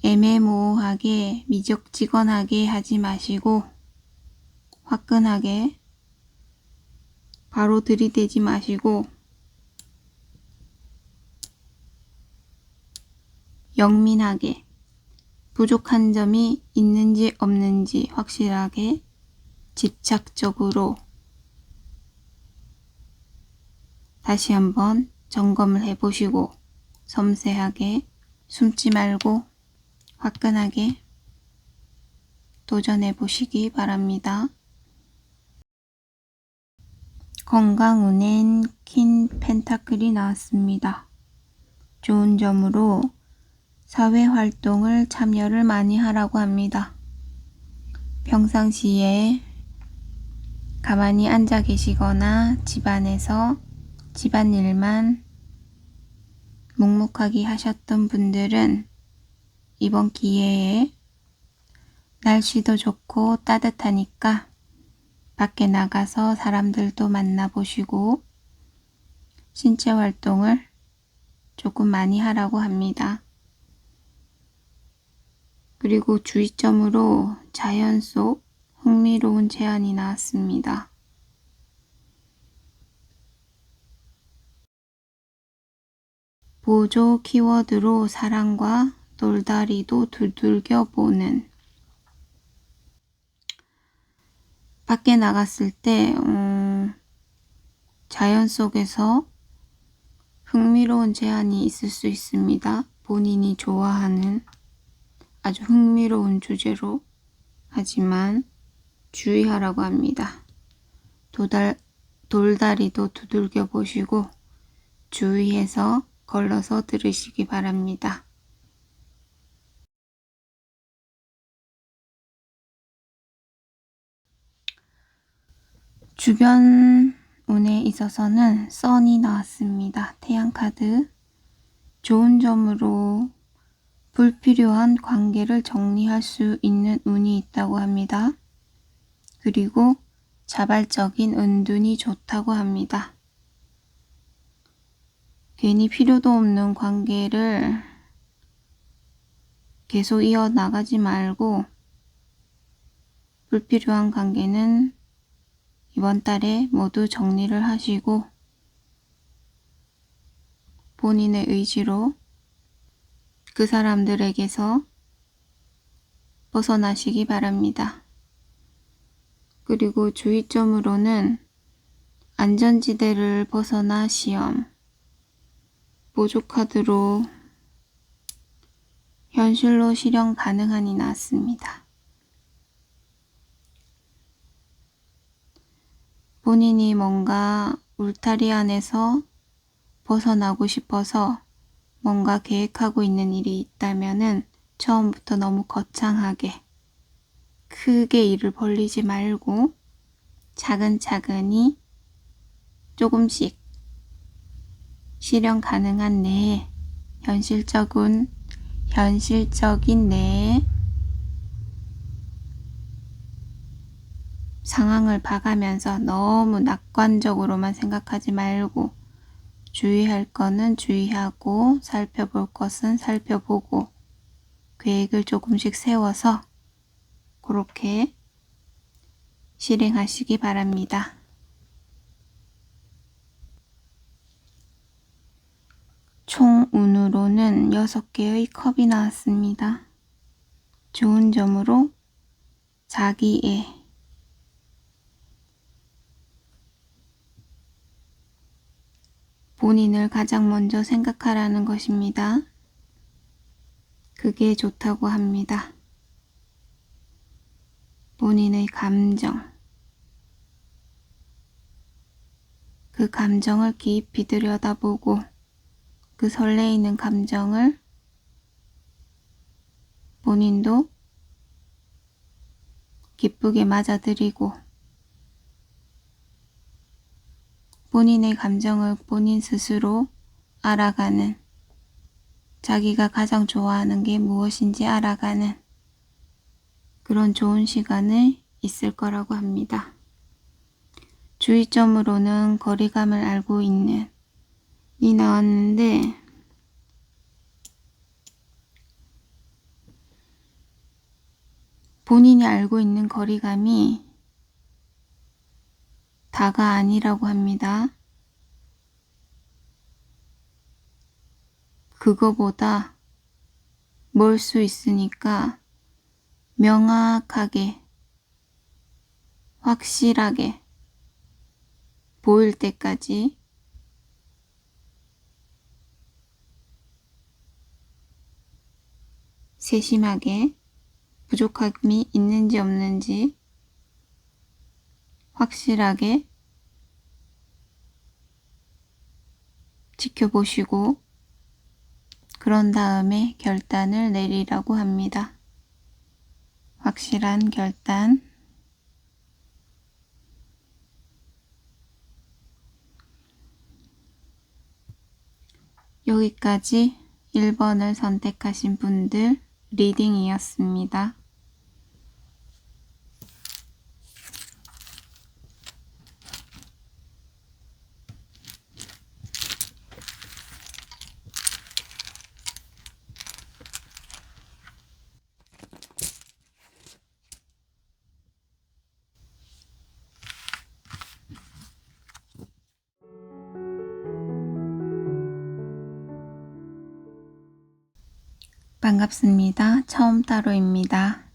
애매모호하게 미적지근하게 하지 마시고 화끈하게 바로 들이대지 마시고 영민하게 부족한 점이 있는지 없는지 확실하게 집착적으로 다시 한번 점검을 해보시고 섬세하게 숨지 말고 화끈하게 도전해 보시기 바랍니다. 건강운엔 퀸 펜타클이 나왔습니다. 좋은 점으로 사회활동을 참여를 많이 하라고 합니다. 평상시에 가만히 앉아 계시거나 집안에서 집안일만 묵묵하게 하셨던 분들은 이번 기회에 날씨도 좋고 따뜻하니까 밖에 나가서 사람들도 만나보시고 신체 활동을 조금 많이 하라고 합니다. 그리고 주의점으로 자연 속 흥미로운 제안이 나왔습니다. 보조 키워드로 사랑과 돌다리도 두들겨 보는. 밖에 나갔을 때 자연 속에서 흥미로운 제안이 있을 수 있습니다. 본인이 좋아하는 아주 흥미로운 주제로. 하지만 주의하라고 합니다. 돌다리도 두들겨 보시고 주의해서 걸러서 들으시기 바랍니다. 주변 운에 있어서는 선이 나왔습니다. 태양 카드. 좋은 점으로 불필요한 관계를 정리할 수 있는 운이 있다고 합니다. 그리고 자발적인 은둔이 좋다고 합니다. 괜히 필요도 없는 관계를 계속 이어나가지 말고 불필요한 관계는 이번 달에 모두 정리를 하시고 본인의 의지로 그 사람들에게서 벗어나시기 바랍니다. 그리고 주의점으로는 안전지대를 벗어나 시험, 보조 카드로 현실로 실현 가능한이 나왔습니다. 본인이 뭔가 울타리 안에서 벗어나고 싶어서 뭔가 계획하고 있는 일이 있다면은 처음부터 너무 거창하게 크게 일을 벌리지 말고 차근차근히 조금씩 실현 가능한 내에 현실적인 내에 상황을 봐가면서 너무 낙관적으로만 생각하지 말고 주의할 거는 주의하고 살펴볼 것은 살펴보고 계획을 조금씩 세워서 그렇게 실행하시기 바랍니다. 총 운으로는 6개의 컵이 나왔습니다. 좋은 점으로 자기애, 본인을 가장 먼저 생각하라는 것입니다. 그게 좋다고 합니다. 본인의 감정, 그 감정을 깊이 들여다보고 그 설레이는 감정을 본인도 기쁘게 맞아들이고 본인의 감정을 본인 스스로 알아가는, 자기가 가장 좋아하는 게 무엇인지 알아가는 그런 좋은 시간이 있을 거라고 합니다. 주의점으로는 거리감을 알고 있는 이 나왔는데 본인이 알고 있는 거리감이 다가 아니라고 합니다. 그거보다 멀 수 있으니까 명확하게 확실하게 보일 때까지 세심하게 부족함이 있는지 없는지 확실하게 지켜보시고 그런 다음에 결단을 내리라고 합니다. 확실한 결단. 여기까지 1번을 선택하신 분들 리딩이었습니다. 반갑습니다. 처음 따로입니다.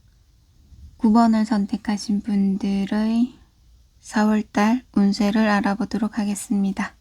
9번을 선택하신 분들의 4월달 운세를 알아보도록 하겠습니다.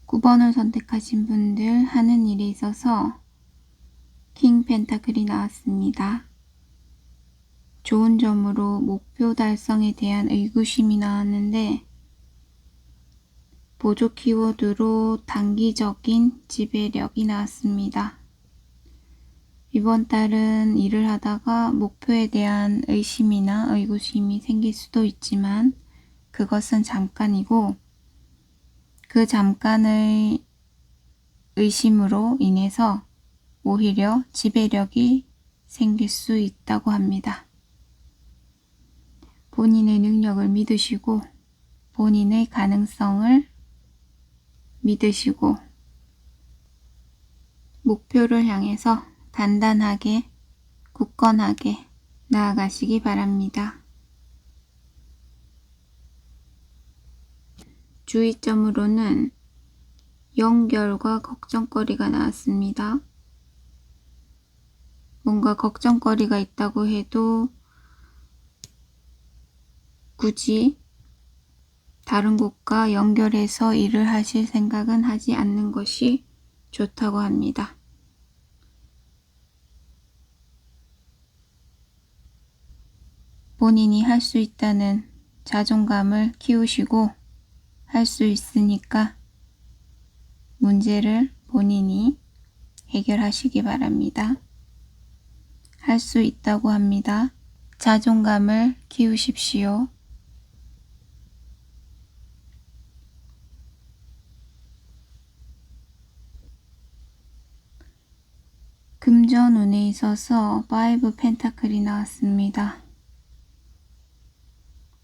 (9번을) 선택하신 분들 하는 일에 있어서 킹 펜타클이 나왔습니다. 좋은 점으로 목표 달성에 대한 의구심이 나왔는데 보조 키워드로 단기적인 지배력이 나왔습니다. 이번 달은 일을 하다가 목표에 대한 의심이나 의구심이 생길 수도 있지만 그것은 잠깐이고 그 잠깐의 의심으로 인해서 오히려 지배력이 생길 수 있다고 합니다. 본인의 능력을 믿으시고 본인의 가능성을 믿으시고 목표를 향해서 단단하게 굳건하게 나아가시기 바랍니다. 주의점으로는 연결과 걱정거리가 나왔습니다. 뭔가 걱정거리가 있다고 해도 굳이 다른 곳과 연결해서 일을 하실 생각은 하지 않는 것이 좋다고 합니다. 본인이 할 수 있다는 자존감을 키우시고 할 수 있으니까 문제를 본인이 해결하시기 바랍니다. 할 수 있다고 합니다. 자존감을 키우십시오. 금전 운에 있어서 5 펜타클이 나왔습니다.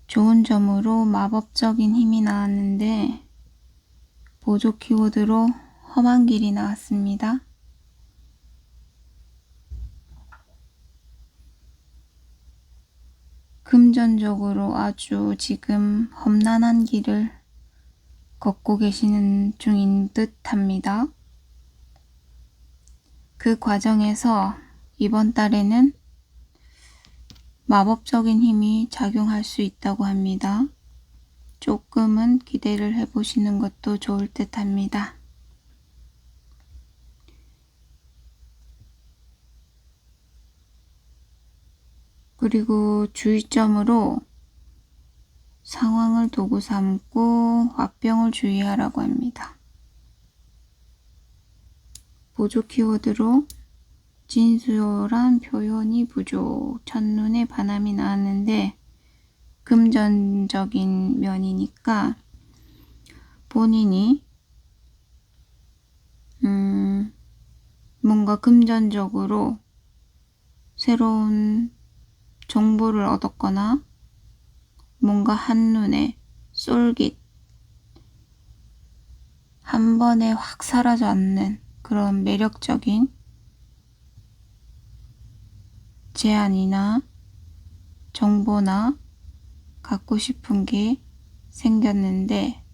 좋은 점으로 마법적인 힘이 나왔는데 보조 키워드로 험한 길이 나왔습니다. 금전적으로 아주 지금 험난한 길을 걷고 계시는 중인 듯 합니다. 그 과정에서 이번 달에는 마법적인 힘이 작용할 수 있다고 합니다. 조금은 기대를 해보시는 것도 좋을 듯 합니다. 그리고 주의점으로 상황을 도구 삼고 화병을 주의하라고 합니다. 보조 키워드로 진솔한 표현이 부족, 첫눈에 반함이 나왔는데 금전적인 면이니까 본인이 뭔가 금전적으로 새로운 정보를 얻었거나 뭔가 한눈에 쏠깃 한 번에 확 사라져 않는 그런 매력적인 제안이나 정보나 갖고 싶은 게 생겼는데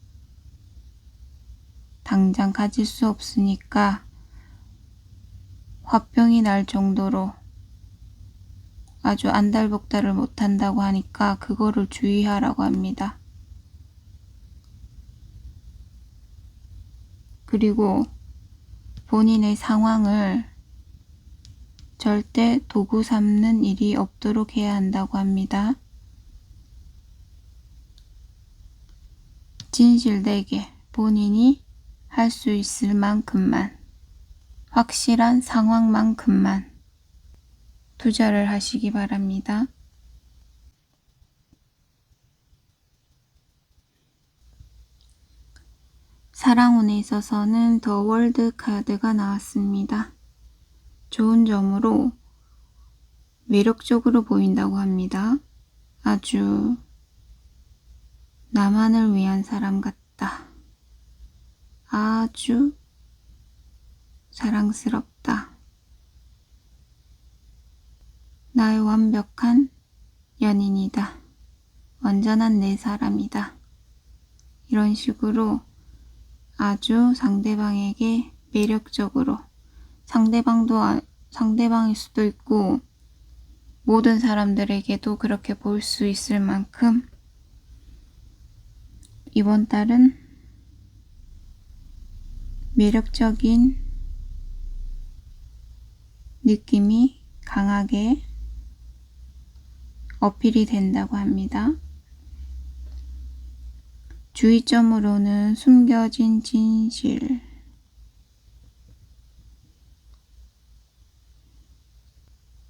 당장 가질 수 없으니까 화병이 날 정도로 아주 안달복달을 못한다고 하니까 그거를 주의하라고 합니다. 그리고 본인의 상황을 절대 도구 삼는 일이 없도록 해야 한다고 합니다. 진실되게 본인이 할 수 있을 만큼만, 확실한 상황만큼만 투자를 하시기 바랍니다. 사랑운에 있어서는 더 월드 카드가 나왔습니다. 좋은 점으로 매력적으로 보인다고 합니다. 아주 나만을 위한 사람 같다. 아주 사랑스럽다. 나의 완벽한 연인이다. 완전한 내 사람이다. 이런 식으로 아주 상대방에게 매력적으로, 상대방일 수도 있고 모든 사람들에게도 그렇게 볼 수 있을 만큼 이번 달은 매력적인 느낌이 강하게 어필이 된다고 합니다. 주의점으로는 숨겨진 진실,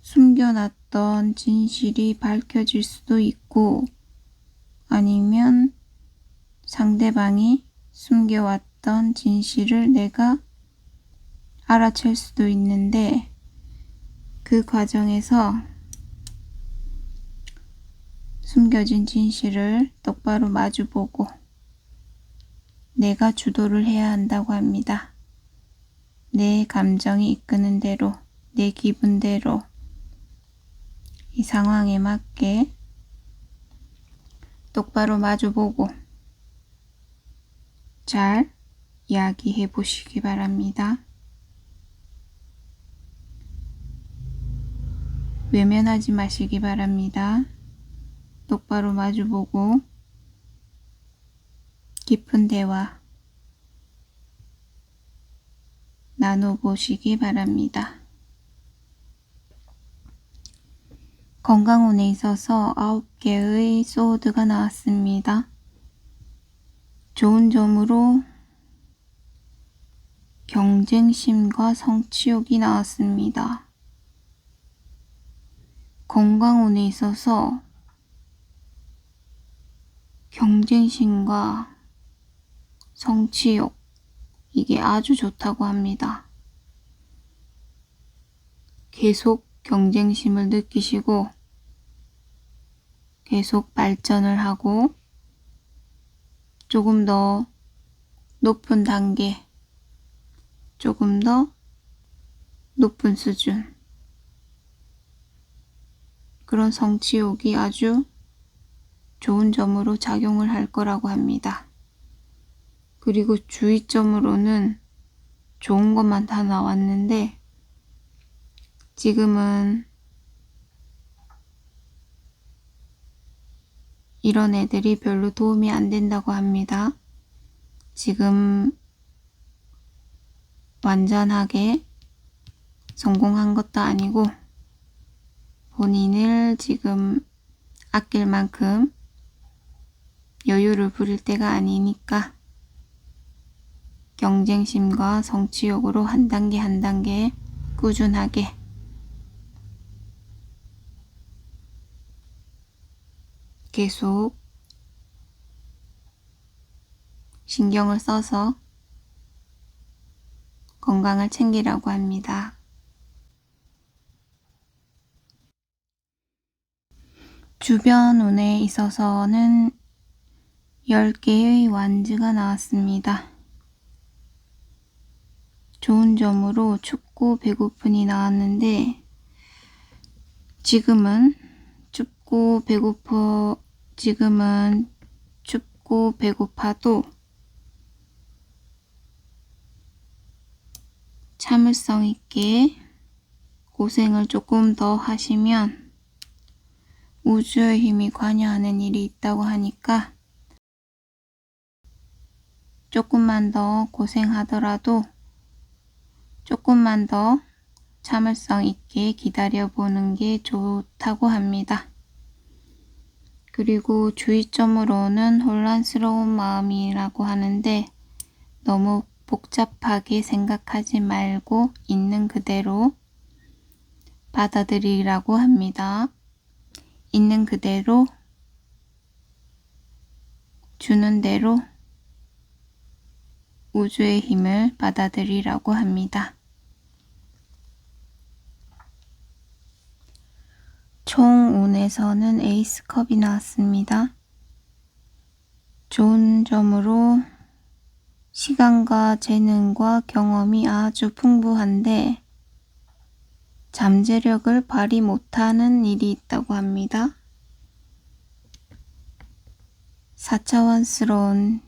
숨겨놨던 진실이 밝혀질 수도 있고 아니면 상대방이 숨겨왔던 진실을 내가 알아챌 수도 있는데 그 과정에서 숨겨진 진실을 똑바로 마주보고 내가 주도를 해야 한다고 합니다. 내 감정이 이끄는 대로, 내 기분대로 이 상황에 맞게 똑바로 마주보고 잘 이야기해 보시기 바랍니다. 외면하지 마시기 바랍니다. 똑바로 마주보고 깊은 대화 나눠보시기 바랍니다. 건강운에 있어서 9개의 소드가 나왔습니다. 좋은 점으로 경쟁심과 성취욕이 나왔습니다. 건강운에 있어서 경쟁심과 성취욕, 이게 아주 좋다고 합니다. 계속 경쟁심을 느끼시고 계속 발전을 하고 조금 더 높은 단계, 조금 더 높은 수준, 그런 성취욕이 아주 좋은 점으로 작용을 할 거라고 합니다. 그리고 주의점으로는 좋은 것만 다 나왔는데 지금은 이런 애들이 별로 도움이 안 된다고 합니다. 지금 완전하게 성공한 것도 아니고 본인을 지금 아낄 만큼 여유를 부릴 때가 아니니까 경쟁심과 성취욕으로 한 단계 한 단계 꾸준하게 계속 신경을 써서 건강을 챙기라고 합니다. 주변 운에 있어서는 10개의 완즈가 나왔습니다. 좋은 점으로 춥고 배고픈이 나왔는데 지금은 춥고 배고파도 참을성 있게 고생을 조금 더 하시면 우주의 힘이 관여하는 일이 있다고 하니까 조금만 더 고생하더라도 조금만 더 참을성 있게 기다려보는 게 좋다고 합니다. 그리고 주의점으로는 혼란스러운 마음이라고 하는데 너무 복잡하게 생각하지 말고 있는 그대로 받아들이라고 합니다. 있는 그대로 주는 대로 우주의 힘을 받아들이라고 합니다. 총 운에서는 에이스컵이 나왔습니다. 좋은 점으로 시간과 재능과 경험이 아주 풍부한데 잠재력을 발휘 못하는 일이 있다고 합니다. 4차원스러운기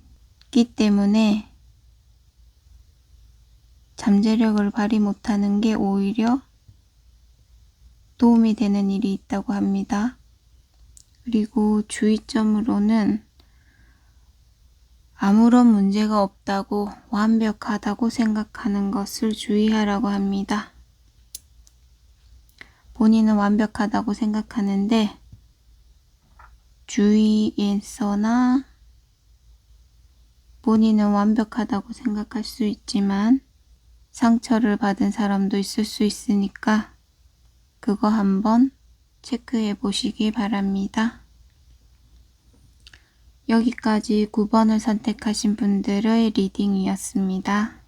때문에 잠재력을 발휘 못하는 게 오히려 도움이 되는 일이 있다고 합니다. 그리고 주의점으로는 아무런 문제가 없다고 완벽하다고 생각하는 것을 주의하라고 합니다. 본인은 완벽하다고 생각하는데 주위에서나 본인은 완벽하다고 생각할 수 있지만 상처를 받은 사람도 있을 수 있으니까 그거 한번 체크해 보시기 바랍니다. 여기까지 9번을 선택하신 분들의 리딩이었습니다.